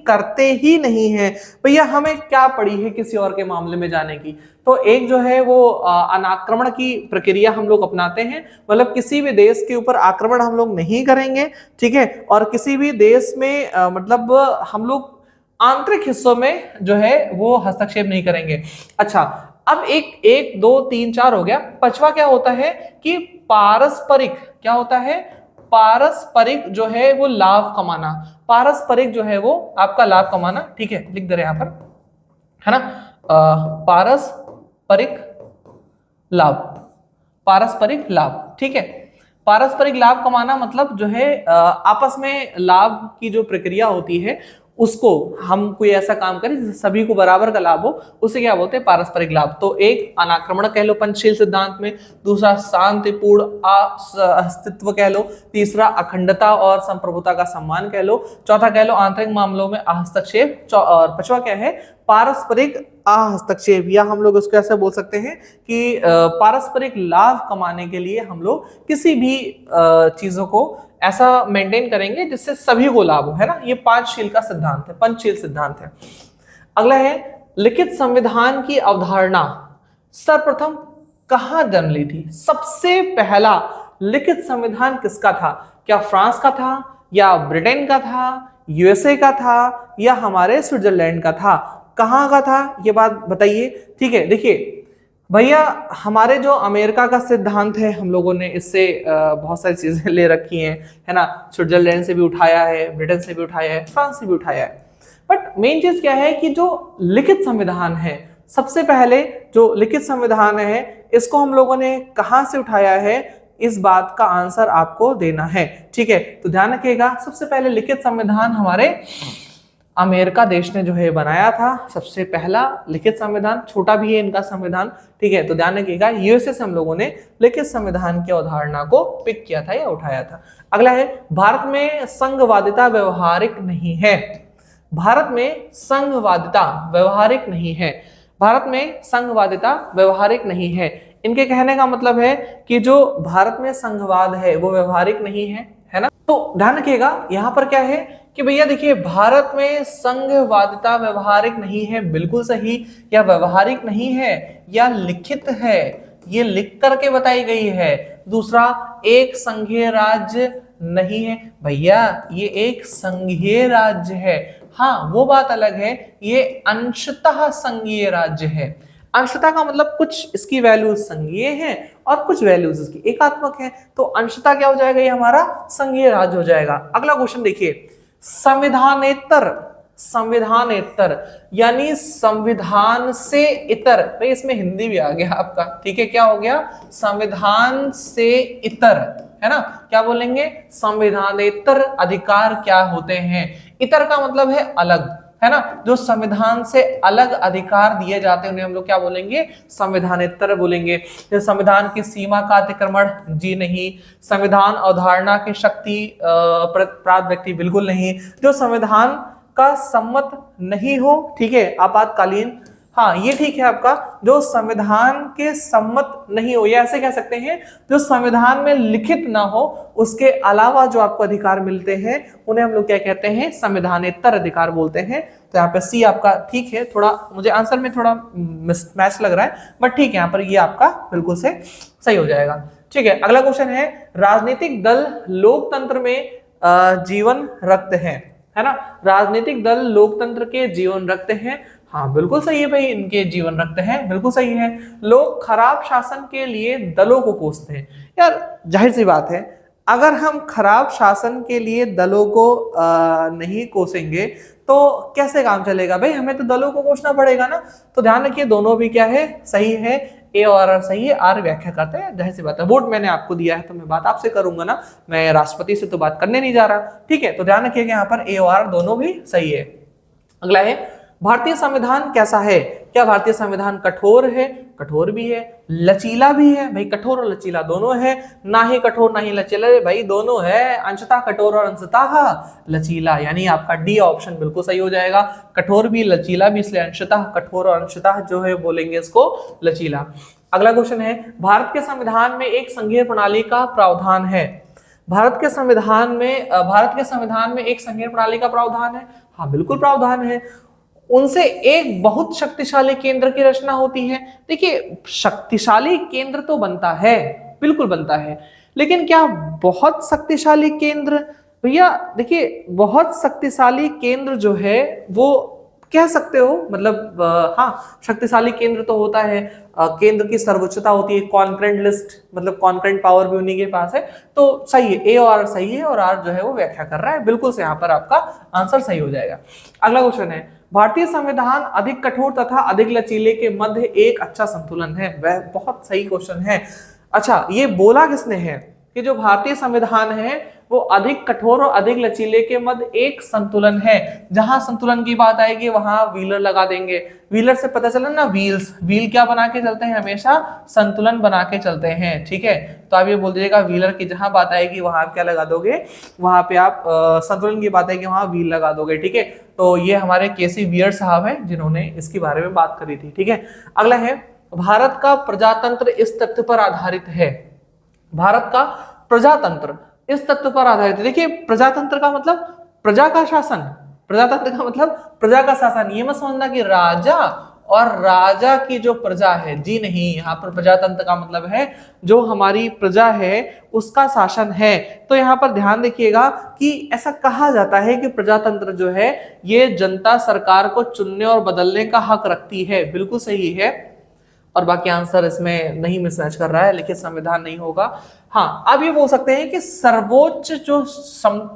करते ही नहीं है। भैया हमें क्या पड़ी है किसी और के मामले में जाने की। तो एक जो है वो अनाक्रमण की प्रक्रिया हम लोग अपनाते हैं, मतलब किसी भी देश के ऊपर आक्रमण हम लोग नहीं करेंगे, ठीक है। और किसी भी देश में मतलब हम लोग आंतरिक हिस्सों में जो है वो हस्तक्षेप नहीं करेंगे। अच्छा, अब एक दो तीन चार हो गया। पांचवा क्या होता है कि पारस्परिक, क्या होता है? पारस्परिक जो है वो लाभ कमाना। पारस्परिक जो है वो आपका लाभ कमाना, ठीक है, लिख दे रहे हैं यहां पर। है ना। पारस्परिक लाभ, पारस्परिक लाभ, ठीक है। पारस्परिक लाभ कमाना मतलब जो है आपस में लाभ की जो प्रक्रिया होती है उसको, हम कोई ऐसा काम करें जिससे सभी को बराबर का लाभ हो, उसे क्या बोलते हैं, पारस्परिक लाभ। तो एक अनाक्रमण कह लो पंचशील सिद्धांत में, दूसरा शांतिपूर्ण अस्तित्व कह लो, तीसरा अखंडता और संप्रभुता का सम्मान कह लो, चौथा कह लो आंतरिक मामलों में हस्तक्षेप, और पांचवा क्या है, पारस्परिक हस्तक्षेप, या हम लोग उसको ऐसे बोल सकते हैं कि पारस्परिक लाभ कमाने के लिए हम लोग किसी भी चीजों को ऐसा मेंटेन करेंगे जिससे सभी को लाभ हो, है ना। ये पांचशील का सिद्धांत है, पंचशील सिद्धांत है। अगला है लिखित संविधान की अवधारणा सर्वप्रथम कहां जन्म ली थी। सबसे पहला लिखित संविधान किसका था? क्या फ्रांस का था, या ब्रिटेन का था, यूएसए का था, या हमारे स्विट्जरलैंड का था? कहां का था ये बात बताइए, ठीक है। देखिए भैया, हमारे जो अमेरिका का सिद्धांत है, हम लोगों ने इससे बहुत सारी चीजें ले रखी हैं, है ना। स्विट्जरलैंड से भी उठाया है, ब्रिटेन से भी उठाया है, फ्रांस से भी उठाया है। बट मेन चीज क्या है कि जो लिखित संविधान है, सबसे पहले जो लिखित संविधान है, इसको हम लोगों ने कहां से उठाया है, इस बात का आंसर आपको देना है, ठीक है। तो ध्यान रखिएगा, सबसे पहले लिखित संविधान हमारे अमेरिका देश ने जो है बनाया था, सबसे पहला लिखित संविधान। छोटा भी है इनका संविधान, ठीक है। तो ध्यान रखिएगा, यूएसए से हम लोगों ने लिखित संविधान की अवधारणा को पिक किया था या उठाया था। अगला है भारत में संघवादिता व्यवहारिक नहीं है। भारत में संघवादिता व्यवहारिक नहीं है। भारत में संघवादिता व्यवहारिक नहीं है। इनके कहने का मतलब है कि जो भारत में संघवाद है वो व्यवहारिक नहीं है ना। तो ध्यान रखिएगा, यहां पर क्या है कि भैया देखिए, भारत में संघवादिता व्यवहारिक नहीं है, बिल्कुल सही। या व्यवहारिक नहीं है या लिखित है, ये लिख करके बताई गई है। दूसरा, एक संघीय राज्य नहीं है। भैया ये एक संघीय राज्य है, हाँ वो बात अलग है, ये अंशतः संघीय राज्य है। अंशतः का मतलब कुछ इसकी वैल्यूज संघीय हैं और कुछ वैल्यूज इसकी एकात्मक हैं, तो अंशतः क्या हो जाएगा, ये हमारा संघीय राज्य हो जाएगा। अगला क्वेश्चन देखिए, संविधानेतर, संविधानेतर यानी संविधान से इतर, भाई इसमें हिंदी भी आ गया आपका, ठीक है। क्या हो गया, संविधान से इतर, है ना। क्या बोलेंगे, संविधानेतर अधिकार क्या होते हैं। इतर का मतलब है अलग, है ना। जो संविधान से अलग अधिकार दिए जाते हैं उन्हें हम लोग क्या बोलेंगे, संविधानेतर बोलेंगे। जो संविधान की सीमा का अतिक्रमण, जी नहीं। संविधान अवधारणा की शक्ति प्राप्त व्यक्ति, बिल्कुल नहीं। जो संविधान का सम्मत नहीं हो, ठीक है, आपातकालीन, हाँ ये ठीक है आपका। जो संविधान के सम्मत नहीं हो, या ऐसे कह सकते हैं जो संविधान में लिखित ना हो, उसके अलावा जो आपको अधिकार मिलते हैं उन्हें हम लोग क्या कहते हैं, संविधानेतर अधिकार बोलते हैं। तो यहाँ पे सी आपका ठीक है। थोड़ा मुझे आंसर में थोड़ा मिसमैच लग रहा है, बट ठीक है, यहाँ पर ये आपका बिल्कुल से सही हो जाएगा, ठीक है। अगला क्वेश्चन है, राजनीतिक दल लोकतंत्र में जीवन रखते हैं, है ना। राजनीतिक दल लोकतंत्र के जीवन रखते हैं, हाँ बिल्कुल सही है भाई, इनके जीवन रखते हैं, बिल्कुल सही है। लोग खराब शासन के लिए दलों को कोसते हैं। यार जाहिर सी बात है, अगर हम खराब शासन के लिए दलों को नहीं कोसेंगे तो कैसे काम चलेगा भाई, हमें तो दलों को कोसना पड़ेगा ना। तो ध्यान रखिए, दोनों भी क्या है, सही है। ए और आर सही है, आर व्याख्या करते हैं, जाहिर सी बात है। वोट मैंने आपको दिया है तो मैं बात आपसे करूंगा ना, मैं राष्ट्रपति से तो बात करने नहीं जा रहा, ठीक है। तो ध्यान रखिएगा यहाँ पर ए और आर दोनों भी सही है। अगला है, भारतीय संविधान कैसा है। क्या भारतीय संविधान कठोर है, कठोर भी है। लचीला भी है, भाई कठोर और लचीला दोनों है। ना ही कठोर ना ही लचीला, भाई दोनों है। अंशतः कठोर और अंशतः लचीला, यानी आपका डी ऑप्शन बिल्कुल सही हो जाएगा। कठोर भी लचीला भी, इसलिए अंशतः कठोर और अंशतः जो है बोलेंगे इसको लचीला। अगला क्वेश्चन है, भारत के संविधान में एक संघीय प्रणाली का प्रावधान है। भारत के संविधान में एक संघीय प्रणाली का प्रावधान है, हाँ बिल्कुल प्रावधान है। उनसे एक बहुत शक्तिशाली केंद्र की रचना होती है। देखिए शक्तिशाली केंद्र तो बनता है, बिल्कुल बनता है, लेकिन क्या बहुत शक्तिशाली केंद्र, भैया देखिए बहुत शक्तिशाली केंद्र जो है वो कह सकते हो, मतलब हाँ शक्तिशाली केंद्र तो होता है, केंद्र की सर्वोच्चता होती है, कॉन्करेंट लिस्ट, मतलब कॉन्करेंट पावर भी उन्हीं के पास है। तो सही है, ए और आर सही है, और आर जो है वो व्याख्या कर रहा है, बिल्कुल से यहाँ पर आपका आंसर सही हो जाएगा। अगला क्वेश्चन है, भारतीय संविधान अधिक कठोर तथा अधिक लचीले के मध्य एक अच्छा संतुलन है। वह बहुत सही क्वेश्चन है। अच्छा, ये बोला किसने है कि जो भारतीय संविधान है वो अधिक कठोर और अधिक लचीले के मध्य एक संतुलन है। जहां संतुलन की बात आएगी वहां व्हीलर लगा देंगे। व्हीलर से पता चला ना, व्हील क्या बना के चलते हैं, हमेशा संतुलन बना के चलते हैं। ठीक है, तो आप ये बोल दीजिएगा व्हीलर की जहां बात आएगी वहां आप क्या लगा दोगे, वहां पे आप संतुलन की बात आएगी वहां व्हील लगा दोगे। ठीक है, तो ये हमारे केसी वियर्ड साहब हैं जिन्होंने इसके बारे में बात करी थी। ठीक है, अगला है भारत का प्रजातंत्र इस तथ्य पर आधारित है। भारत का प्रजातंत्र इस तत्व पर आधारित है। देखिए, प्रजातंत्र का मतलब प्रजा का शासन, प्रजातंत्र का मतलब प्रजा का शासन। ये मत समझना कि राजा और राजा की जो प्रजा है, जी नहीं, यहाँ पर प्रजातंत्र का मतलब है जो हमारी प्रजा है उसका शासन है। तो यहाँ पर ध्यान देखिएगा कि ऐसा कहा जाता है कि प्रजातंत्र जो है ये जनता सरकार को चुनने और बदलने का हक रखती है। बिल्कुल सही है, और बाकी आंसर इसमें नहीं मिसमैच कर रहा है, लेकिन संविधान नहीं होगा। हाँ, आप ये बोल सकते हैं कि सर्वोच्च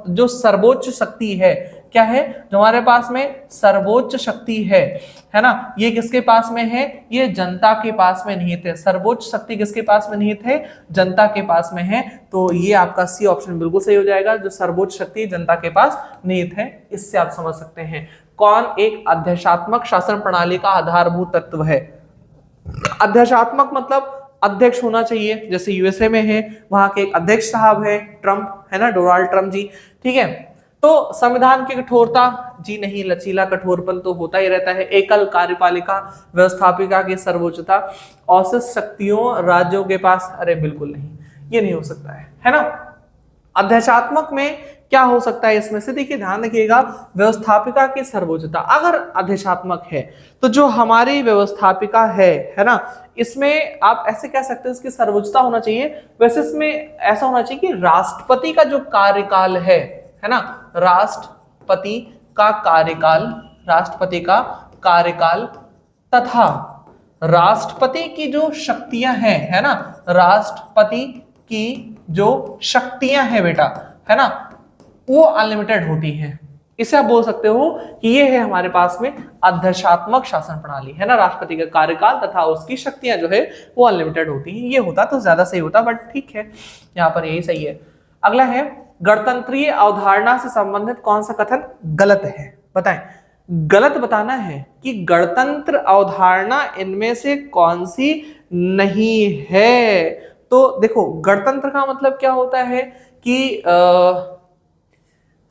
जो सर्वोच्च शक्ति है, क्या है जो हमारे पास में सर्वोच्च शक्ति है ना, ये किसके पास में है, ये जनता के पास में निहित है। सर्वोच्च शक्ति किसके पास में निहित है, जनता के पास में है। तो ये आपका सी ऑप्शन बिल्कुल सही हो जाएगा, जो सर्वोच्च शक्ति जनता के पास निहित है। इससे आप समझ सकते हैं कौन एक अध्यक्षात्मक शासन प्रणाली का आधारभूत तत्व है। अध्यक्षात्मक मतलब अध्यक्ष होना चाहिए, जैसे यूएसए में है, वहां के एक अध्यक्ष साहब है, ट्रम्प है ना, डोनाल्ड ट्रम्प जी। ठीक है, तो संविधान की कठोरता, जी नहीं, लचीला कठोरपन तो होता ही रहता है। एकल कार्यपालिका व्यवस्थापिका की सर्वोच्चता, औसत शक्तियों राज्यों के पास, अरे बिल्कुल नहीं, ये नहीं हो सकता है ना। अध्यक्षात्मक में क्या हो सकता है इसमें से, देखिए ध्यान रखिएगा, व्यवस्थापिका की सर्वोच्चता। अगर अध्यक्षात्मक है तो जो हमारी व्यवस्थापिका है ना, इसमें आप ऐसे कह सकते हैं इसकी सर्वोच्चता होना चाहिए। वैसे इसमें ऐसा होना चाहिए कि राष्ट्रपति का जो कार्यकाल है ना, राष्ट्रपति का कार्यकाल, राष्ट्रपति का कार्यकाल तथा राष्ट्रपति की जो शक्तियां हैं, है ना, राष्ट्रपति की जो शक्तियां हैं बेटा, है ना, वो अनलिमिटेड होती हैं। इसे आप बोल सकते हो कि ये है हमारे पास में अध्यक्षात्मक शासन प्रणाली, है ना। राष्ट्रपति का कार्यकाल तथा उसकी शक्तियां जो है वो अनलिमिटेड होती हैं। ये होता तो ज्यादा सही होता, बट ठीक है, यहाँ पर यही सही है। अगला है गणतंत्रीय अवधारणा से संबंधित कौन सा कथन गलत है, बताएं। गलत बताना है कि गणतंत्र अवधारणा इनमें से कौन सी नहीं है। तो देखो, गणतंत्र का मतलब क्या होता है कि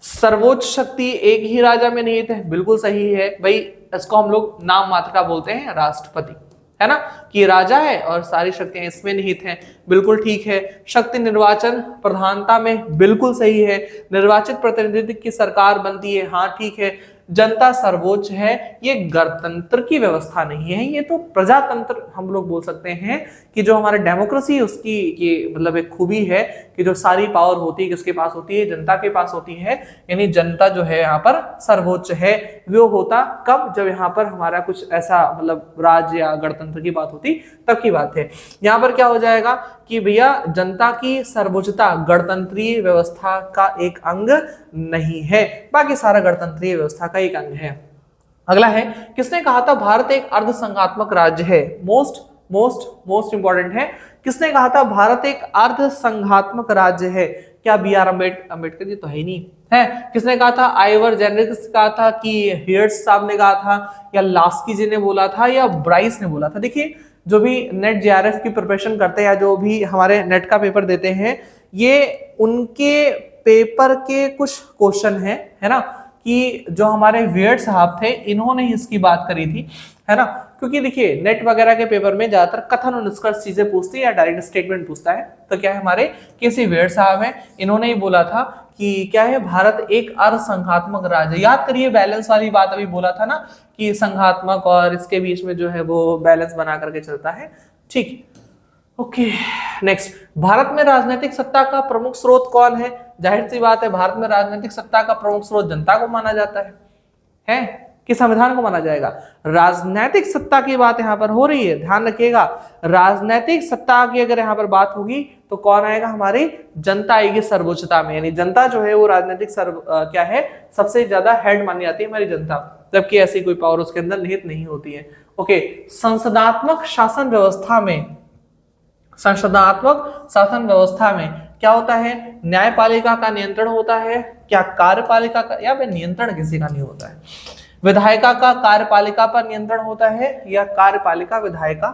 सर्वोच्च शक्ति एक ही राजा में निहित है, बिल्कुल सही है भाई। इसको हम लोग नाम मात्र का बोलते हैं राष्ट्रपति, है ना, कि राजा है और सारी शक्तियां इसमें निहित हैं, बिल्कुल ठीक है। शक्ति निर्वाचन प्रधानता में, बिल्कुल सही है। निर्वाचित प्रतिनिधि की सरकार बनती है, हाँ ठीक है। जनता सर्वोच्च है, ये गणतंत्र की व्यवस्था नहीं है, ये तो प्रजातंत्र हम लोग बोल सकते हैं कि जो हमारे डेमोक्रेसी उसकी ये मतलब एक खूबी है कि जो सारी पावर होती है किसके पास होती है, जनता के पास होती है। यानी जनता जो है यहाँ पर सर्वोच्च है। वो होता कब, जब यहाँ पर हमारा कुछ ऐसा मतलब राज्य या गणतंत्र की बात होती तब की बात है। यहाँ पर क्या हो जाएगा कि भैया जनता की सर्वोच्चता गणतंत्रीय व्यवस्था का एक अंग नहीं है, बाकी सारा गणतंत्रीय व्यवस्था का एक अंग है। अगला है, किसने कहा था भारत एक अर्धसंघात्मक राज्य है। मोस्ट इंपॉर्टेंट है, किसने कहा था भारत एक अर्धसंघात्मक राज्य है। क्या बी आर अम्बेडकर जी तो है ही नहीं है। किसने कहा था, आइवर जेनरिक्स कहा था कि हियर्स साहब ने कहा था, या लास्की जी ने बोला था, या ब्राइस ने बोला था। देखिए, जो भी नेट जेआरएफ की प्रिपरेशन करते हैं या जो भी हमारे नेट का पेपर देते हैं, ये उनके पेपर के कुछ क्वेश्चन है ना, कि जो हमारे वियर्ड साहब थे इन्होंने इसकी बात करी थी, है ना। क्योंकि देखिए नेट वगैरह के पेपर में ज्यादातर कथन और निष्कर्ष चीजें पूछती है या डायरेक्ट स्टेटमेंट पूछता है। तो क्या है, हमारे केसी वियर्ड साहब हैं, इन्होंने ही बोला था कि क्या है, भारत एक अर्धसंघात्मक राज्य। याद करिए बैलेंस वाली बात अभी बोला था ना, कि संघात्मक और इसके बीच में जो है वो बैलेंस बना करके चलता है। ठीक, ओके नेक्स्ट, भारत में राजनीतिक सत्ता का प्रमुख स्रोत कौन है। जाहिर सी बात है, भारत में राजनीतिक सत्ता का प्रमुख स्रोत जनता को माना जाता है कि संविधान को माना जाएगा। राजनीतिक सत्ता की बात यहाँ पर हो रही है, ध्यान रखिएगा। राजनीतिक सत्ता की अगर यहाँ पर बात होगी तो कौन आएगा, हमारी जनता आएगी सर्वोच्चता में। यानी जनता जो है वो राजनीतिक क्या है, सबसे ज्यादा हेड मानी जाती है हमारी जनता। जबकि ऐसी कोई पावर उसके अंदर निहित नहीं होती है। ओके, संसदात्मक शासन व्यवस्था में, संसदात्मक शासन व्यवस्था में क्या होता है, न्यायपालिका का नियंत्रण होता है, क्या कार्यपालिका का, या फिर नियंत्रण किसी का नहीं होता है, विधायिका का कार्यपालिका पर नियंत्रण होता है या कार्यपालिका विधायिका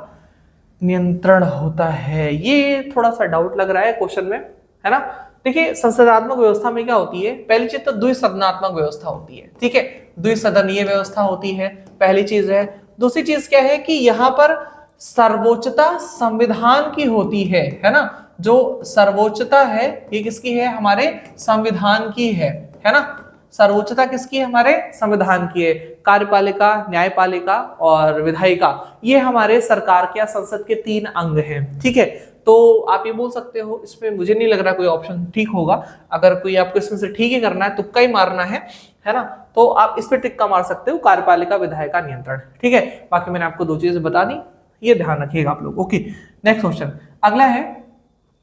नियंत्रण होता है। ये थोड़ा सा डाउट लग रहा है क्वेश्चन में, है ना। देखिए संसदात्मक व्यवस्था में क्या होती है, पहली चीज तो द्विसदनात्मक व्यवस्था होती है, ठीक है, द्विसदनीय व्यवस्था होती है, पहली चीज है। दूसरी चीज क्या है कि यहाँ पर सर्वोच्चता संविधान की होती है ना, जो सर्वोच्चता है ये किसकी है, हमारे संविधान की है ना, सर्वोच्चता किसकी है, हमारे संविधान की है। कार्यपालिका, न्यायपालिका और विधायिका ये हमारे सरकार के या संसद के 3 अंग हैं, ठीक है। तो आप ये बोल सकते हो, इसमें मुझे नहीं लग रहा कोई ऑप्शन ठीक होगा, अगर कोई आपको इसमें से ठीक ही करना है, तुक्का ही मारना है ना, तो आप इस पे टिक्का मार सकते हो, कार्यपालिका विधायिका नियंत्रण, ठीक है। बाकी मैंने आपको 2 चीजें बता दी, ये ध्यान रखिएगा आप लोग। ओके, नेक्स्ट क्वेश्चन अगला है,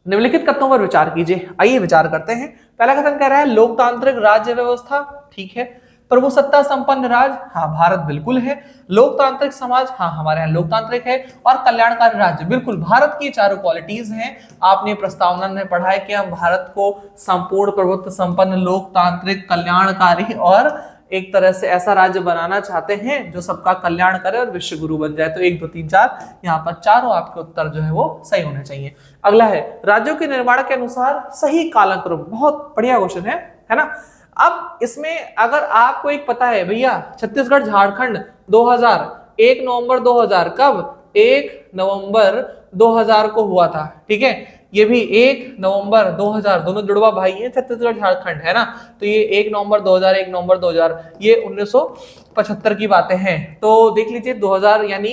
निम्नलिखित कथनों पर विचार कीजिए। आइए विचार करते हैं। पहला कथन कह रहा है लोकतांत्रिक राज्य व्यवस्था, ठीक है। प्रभुसत्ता संपन्न राज्य, हाँ भारत बिल्कुल है। लोकतांत्रिक समाज, हाँ हमारे यहाँ लोकतांत्रिक है। और कल्याणकारी राज्य, बिल्कुल भारत की चारों क्वालिटीज हैं। आपने प्रस्तावना में पढ़ा है कि हम भारत को संपूर्ण प्रभुत्व संपन्न, लोकतांत्रिक, कल्याणकारी और एक तरह से ऐसा राज्य बनाना चाहते हैं जो सबका कल्याण करे और विश्व गुरु बन जाए। तो 1 2 3 4 यहाँ पर चारों आपके उत्तर जो है वो सही होने चाहिए। अगला है राज्यों के निर्माण के अनुसार सही कालक्रम, बहुत बढ़िया क्वेश्चन है ना। अब इसमें अगर आपको एक पता है भैया, छत्तीसगढ़ झारखंड 2000 1 नवंबर 2000 कब, 1 नवंबर 2000 को हुआ था, ठीक है। ये भी 1 नवंबर 2000, दोनों जुड़वा भाई हैं, छत्तीसगढ़ झारखंड, है ना। तो ये 1 नवंबर 2000, 1 नवंबर 2000, ये 1975 की बातें हैं। तो देख लीजिए 2000 यानी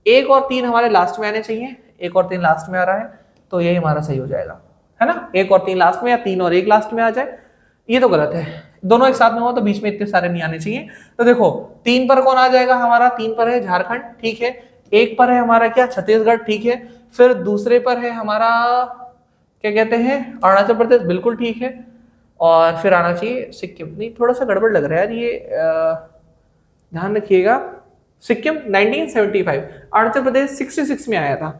1 और 3 हमारे लास्ट में आने चाहिए, 1 और 3 लास्ट में आ रहा है, तो ये हमारा सही हो जाएगा, है ना। 1 और 3 लास्ट में, या 3 और 1 लास्ट में आ जाए, ये तो गलत है। दोनों एक साथ में हो तो बीच में इतने सारे नहीं आने चाहिए। तो देखो 3 पर कौन आ जाएगा हमारा, 3 पर है झारखंड, ठीक है। 1 पर है हमारा क्या, छत्तीसगढ़, ठीक है। फिर दूसरे पर है हमारा क्या कहते हैं, अरुणाचल प्रदेश, बिल्कुल ठीक है। और फिर आना चाहिए सिक्किम, नहीं थोड़ा सा गड़बड़ लग रहा है यार ये, ध्यान रखिएगा। सिक्किम 1975, अरुणाचल प्रदेश 66 में आया था।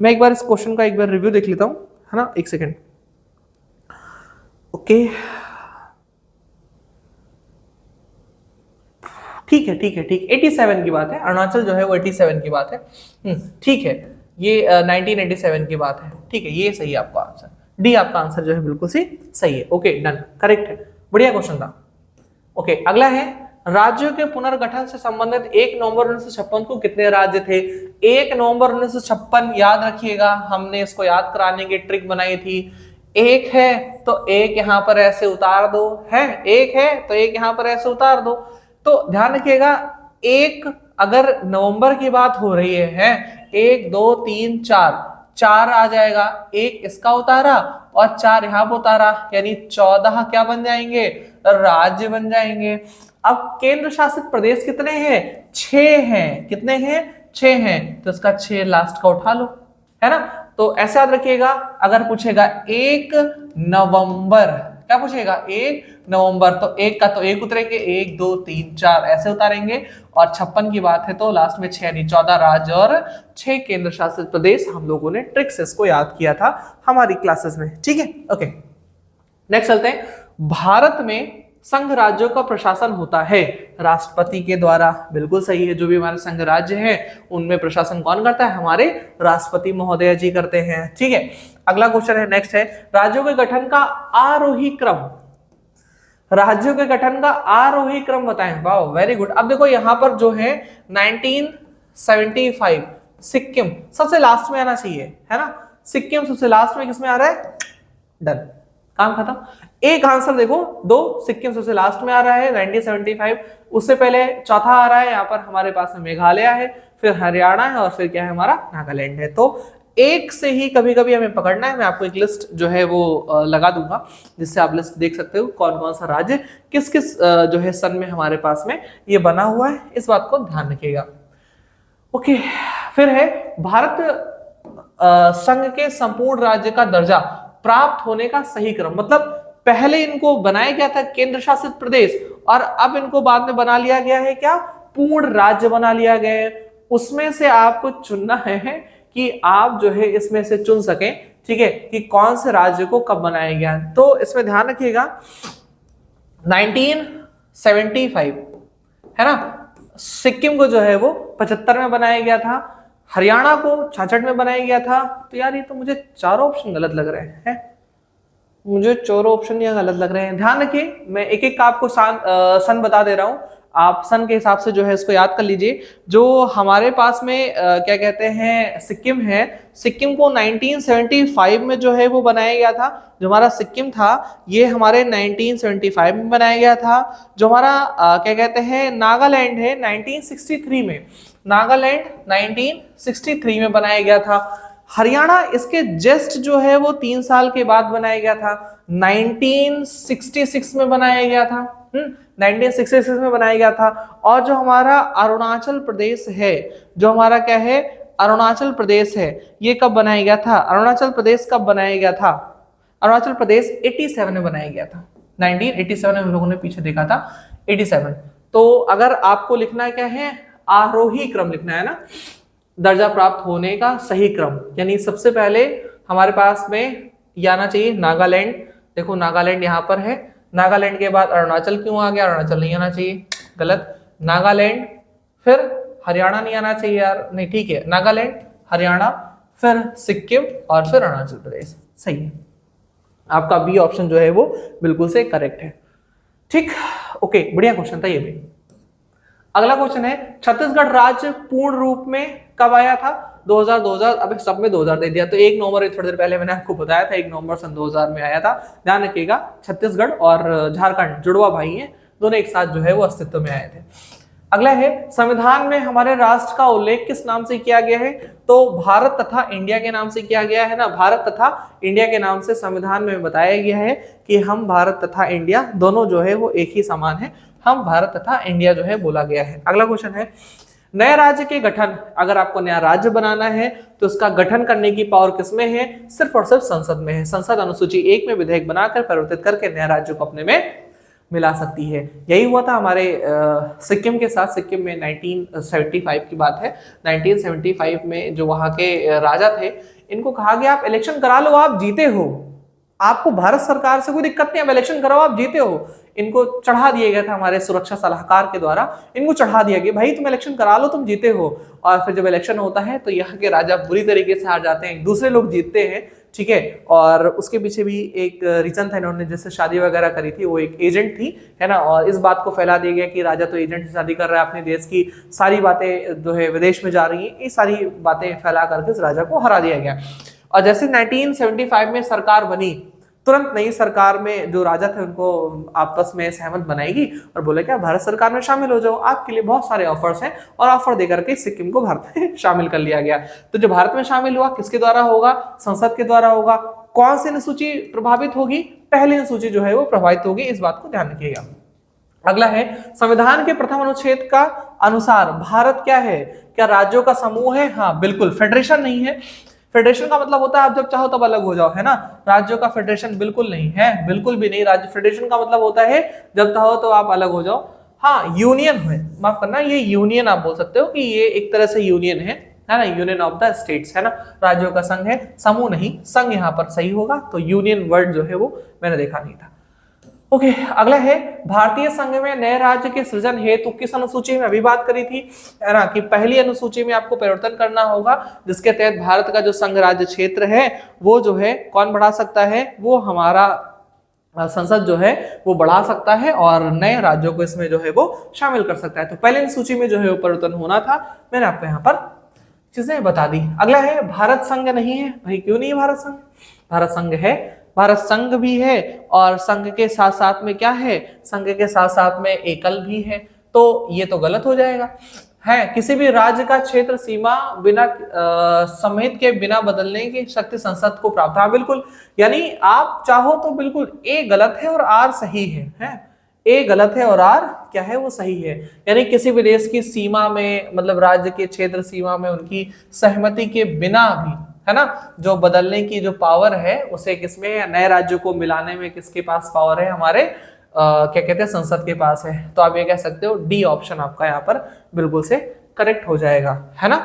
मैं एक बार इस क्वेश्चन का एक बार रिव्यू देख लेता हूं, है ना, एक सेकेंड। ओके ठीक है 87 की बात है, अरुणाचल जो है वो 87 की बात है, ठीक है। ये 1987 की बात है, ठीक है। ये सही है आपका आंसर, डी आपका आंसर जो है बिल्कुल सही है। ओके डन, करेक्ट है, बढ़िया क्वेश्चन था। ओके अगला है राज्यों के पुनर्गठन से संबंधित 1 नवंबर 1956 को कितने राज्य थे। 1 नवंबर 1956 याद रखिएगा, हमने इसको याद कराने की ट्रिक बनाई थी। 1 है तो 1 यहाँ पर ऐसे उतार दो, है 1 है तो 1 यहाँ पर ऐसे उतार दो। तो ध्यान रखिएगा, 1 अगर नवंबर की बात हो रही है 1 2 3 4 आ जाएगा, 1 इसका उतारा और 4 यहाँ पर उतारा, यानी 14 क्या बन जाएंगे, राज्य बन जाएंगे। अब केंद्र शासित प्रदेश कितने हैं, 6 हैं, कितने हैं, 6 हैं, तो इसका 6 लास्ट का उठा लो, है ना। तो ऐसे याद रखिएगा, अगर पूछेगा 1 नवंबर, क्या पूछेगा 1 नवंबर, तो 1 का तो 1 उतरेंगे, 1 2 3 4 ऐसे उतारेंगे, और 56 की बात है तो लास्ट में 6 यानी 14 राज्य और 6 केंद्र शासित प्रदेश। हम लोगों ने ट्रिक से इसको याद किया था हमारी क्लासेस में, ठीक है। ओके नेक्स्ट चलते हैं। भारत में संघ राज्यों का प्रशासन होता है राष्ट्रपति के द्वारा, बिल्कुल सही है। जो भी हमारे संघ राज्य हैं उनमें प्रशासन कौन करता है, हमारे राष्ट्रपति महोदय जी करते हैं, ठीक है। अगला क्वेश्चन है, नेक्स्ट है, राज्यों के गठन का आरोही क्रम, राज्यों के गठन का आरोही क्रम बताएं। वाह वेरी गुड। अब देखो यहाँ पर जो है 1975 सिक्किम सबसे लास्ट में आना चाहिए, है ना। सिक्किम सबसे लास्ट में किसमें आ रहा है, डन, काम खत्म। एक आंसर देखो, 2 सिक्किम सबसे लास्ट में आ रहा है 1975, उससे पहले चौथा आ रहा है यहाँ पर हमारे पास में मेघालय है, फिर हरियाणा है और फिर क्या है हमारा नागालैंड है। तो एक से ही कभी कभी हमें पकड़ना है। मैं आपको एक लिस्ट जो है वो लगा दूंगा जिससे आप लिस्ट देख सकते हो कौन कौन सा राज्य किस किस जो है सन में हमारे पास में ये बना हुआ है, इस बात को ध्यान रखिएगा। ओके फिर है भारत संघ के संपूर्ण राज्य का दर्जा प्राप्त होने का सही क्रम, मतलब पहले इनको बनाया गया था केंद्र शासित प्रदेश, और अब इनको बाद में बना लिया गया है क्या, पूर्ण राज्य बना लिया गया है। उसमें से आपको चुनना है कि आप जो है इसमें से चुन सकें, ठीक है, कि कौन से राज्य को कब बनाया गया। तो इसमें ध्यान रखिएगा 1975 है ना, सिक्किम को जो है वो 75 में बनाया गया था, हरियाणा को 66 में बनाया गया था। तो यार ये तो मुझे चारों ऑप्शन गलत लग रहे हैं, मुझे चारों ऑप्शन ये गलत लग रहे हैं। ध्यान रखिए मैं एक एक का आपको सन बता दे रहा हूं, आप सन के हिसाब से जो है इसको याद कर लीजिए। जो हमारे पास में क्या कहते हैं सिक्किम है, सिक्किम को 1975 में जो है वो बनाया गया था। जो हमारा सिक्किम था ये हमारे 1975 में बनाया गया था। जो हमारा क्या कहते हैं नागालैंड है 1963 में, नागालैंड 1963 में बनाया गया था। हरियाणा इसके जस्ट जो है वो 3 साल के बाद बनाया गया था, 1966 में बनाया गया था। 1966 में बनाया गया था। और जो हमारा अरुणाचल प्रदेश है, जो हमारा क्या है अरुणाचल प्रदेश है, ये कब बनाया गया था, अरुणाचल प्रदेश कब बनाया गया था, अरुणाचल प्रदेश 87 में बनाया गया था। 1987 में हम लोगों ने पीछे देखा था 87। तो अगर आपको लिखना क्या है, आरोही क्रम लिखना है ना, दर्जा प्राप्त होने का सही क्रम, यानी सबसे पहले हमारे पास में ये आना चाहिए नागालैंड। देखो नागालैंड यहाँ पर है, नागालैंड के बाद अरुणाचल क्यों आ गया, अरुणाचल नहीं आना चाहिए, गलत। नागालैंड फिर हरियाणा नहीं आना चाहिए यार, नहीं ठीक है, नागालैंड हरियाणा फिर सिक्किम और फिर अरुणाचल प्रदेश, सही है। आपका बी ऑप्शन जो है वो बिल्कुल से करेक्ट है। ठीक, ओके, बढ़िया क्वेश्चन था ये भी। अगला क्वेश्चन है छत्तीसगढ़ राज्य पूर्ण रूप में कब आया था, 2000 अब सब में 2000 दे दिया, तो 1 नवंबर थोड़ी देर पहले मैंने आपको बताया था 1 नवंबर सन 2000 में आया था। ध्यान रखिएगा छत्तीसगढ़ और झारखंड जुड़वा भाई हैं, दोनों एक साथ जो है वो अस्तित्व में आए थे। अगला है संविधान में हमारे राष्ट्र का उल्लेख किस नाम से किया गया है, तो भारत तथा इंडिया के नाम से किया गया है ना, भारत तथा इंडिया के नाम से संविधान में बताया गया है कि हम भारत तथा इंडिया दोनों जो है वो एक ही समान है, हम भारत तथा इंडिया जो है बोला गया है। अगला क्वेश्चन है नए राज्य के गठन, अगर आपको नया राज्य बनाना है तो उसका गठन करने की पावर किसमें है, सिर्फ और सिर्फ संसद में है। संसद अनुसूची 1 में विधेयक बनाकर परिवर्तित करके नया राज्य को अपने में मिला सकती है। यही हुआ था हमारे सिक्किम के साथ। सिक्किम में 1975 की बात है, 1975 में जो वहां के राजा थे, इनको कहा गया आप इलेक्शन करा लो, आप जीते हो, आपको भारत सरकार से कोई दिक्कत नहीं, आप इलेक्शन कराओ, आप जीते हो। इनको चढ़ा दिया गया था हमारे सुरक्षा सलाहकार के द्वारा, इनको चढ़ा दिया गया भाई तुम इलेक्शन करा लो, तुम जीते हो। और फिर जब इलेक्शन होता है तो यहाँ के राजा बुरी तरीके से हार जाते हैं, दूसरे लोग जीतते हैं, ठीक है। और उसके पीछे भी एक रीजन था, इन्होंने जैसे शादी वगैरह करी थी, वो एक एजेंट थी, है ना, और इस बात को फैला दिया गया कि राजा तो एजेंट से शादी कर रहा है, अपने देश की सारी बातें जो है विदेश में जा रही है, ये सारी बातें फैला करके इस राजा को हरा दिया गया। और जैसे 1975 में सरकार बनी, तुरंत नई सरकार में जो राजा थे उनको आपस में सहमत बनाएगी और बोले क्या भारत सरकार में शामिल हो जाओ, आपके लिए बहुत सारे ऑफर्स हैं, और ऑफर देकर के सिक्किम को भारत में शामिल कर लिया गया। तो जो भारत में शामिल हुआ किसके द्वारा होगा, संसद के द्वारा होगा। कौन सी अनुसूची प्रभावित होगी, पहली अनुसूची जो है वो प्रभावित होगी, इस बात को ध्यान रखिएगा। अगला है संविधान के प्रथम अनुच्छेद का अनुसार भारत क्या है, क्या राज्यों का समूह है, हाँ बिल्कुल, फेडरेशन नहीं है। फेडरेशन का मतलब होता है आप जब चाहो तब अलग हो जाओ, है ना, राज्यों का फेडरेशन बिल्कुल नहीं है, बिल्कुल भी नहीं। राज्य फेडरेशन का मतलब होता है जब चाहो तो आप अलग हो जाओ। हाँ यूनियन है, माफ करना, ये यूनियन आप बोल सकते हो कि ये एक तरह से यूनियन है ना, यूनियन ऑफ द स्टेट्स, है ना, राज्यों का संघ है, समूह नहीं, संघ यहाँ पर सही होगा। तो यूनियन वर्ड जो है वो मैंने देखा नहीं था। ओके, अगला है भारतीय संघ में नए राज्य के सृजन हेतु किस अनुसूची में अभी बात करी थी, है ना, कि पहली अनुसूची में आपको परिवर्तन करना होगा, जिसके तहत भारत का जो संघ राज्य क्षेत्र है वो जो है कौन बढ़ा सकता है, वो हमारा संसद जो है वो बढ़ा सकता है और नए राज्यों को इसमें जो है वो शामिल कर सकता है। तो पहले अनुसूची में जो है वो परिवर्तन होना था, मैंने आपको यहाँ पर चीजें बता दी। अगला है भारत संघ नहीं है, भाई क्यों नहीं है भारत संघ, भारत संघ है, भारत संघ भी है, और संघ के साथ साथ में क्या है, संघ के साथ साथ में एकल भी है, तो ये तो गलत हो जाएगा। है किसी भी राज्य का क्षेत्र सीमा बिना समेत के बिना बदलने की शक्ति संसद को प्राप्त, हाँ बिल्कुल, यानी आप चाहो तो बिल्कुल ए गलत है और आर सही है, ए गलत है और आर क्या है वो सही है। यानी किसी भी देश की सीमा में, मतलब राज्य के क्षेत्र सीमा में उनकी सहमति के बिना भी, है ना, जो बदलने की जो पावर है उसे किसमें, नए राज्यों को मिलाने में किसके पास पावर है, हमारे क्या कहते हैं, संसद के पास है। तो आप ये कह सकते हो डी ऑप्शन आपका यहाँ पर बिल्कुल से करेक्ट हो जाएगा, है ना।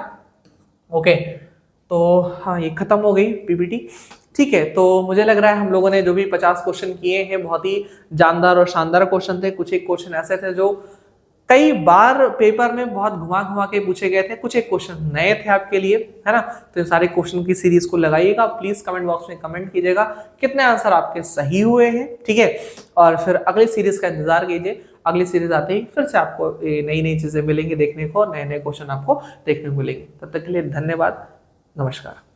ओके, तो हाँ ये खत्म हो गई पीपीटी। ठीक है, तो मुझे लग रहा है हम लोगों ने जो भी 50 क्वेश्चन किए हैं बहुत ही जानदार और शानदार क्वेश्चन थे। कुछ एक क्वेश्चन ऐसे थे जो कई बार पेपर में बहुत घुमा घुमा के पूछे गए थे, कुछ एक क्वेश्चन नए थे आपके लिए, है ना। तो सारे क्वेश्चन की सीरीज को लगाइएगा, प्लीज कमेंट बॉक्स में कमेंट कीजिएगा कितने आंसर आपके सही हुए हैं, ठीक है। और फिर अगली सीरीज का इंतजार कीजिए, अगली सीरीज आते ही फिर से आपको नई नई चीजें मिलेंगी देखने को, नए नए क्वेश्चन आपको देखने को मिलेंगे। तब तक के लिए धन्यवाद, नमस्कार।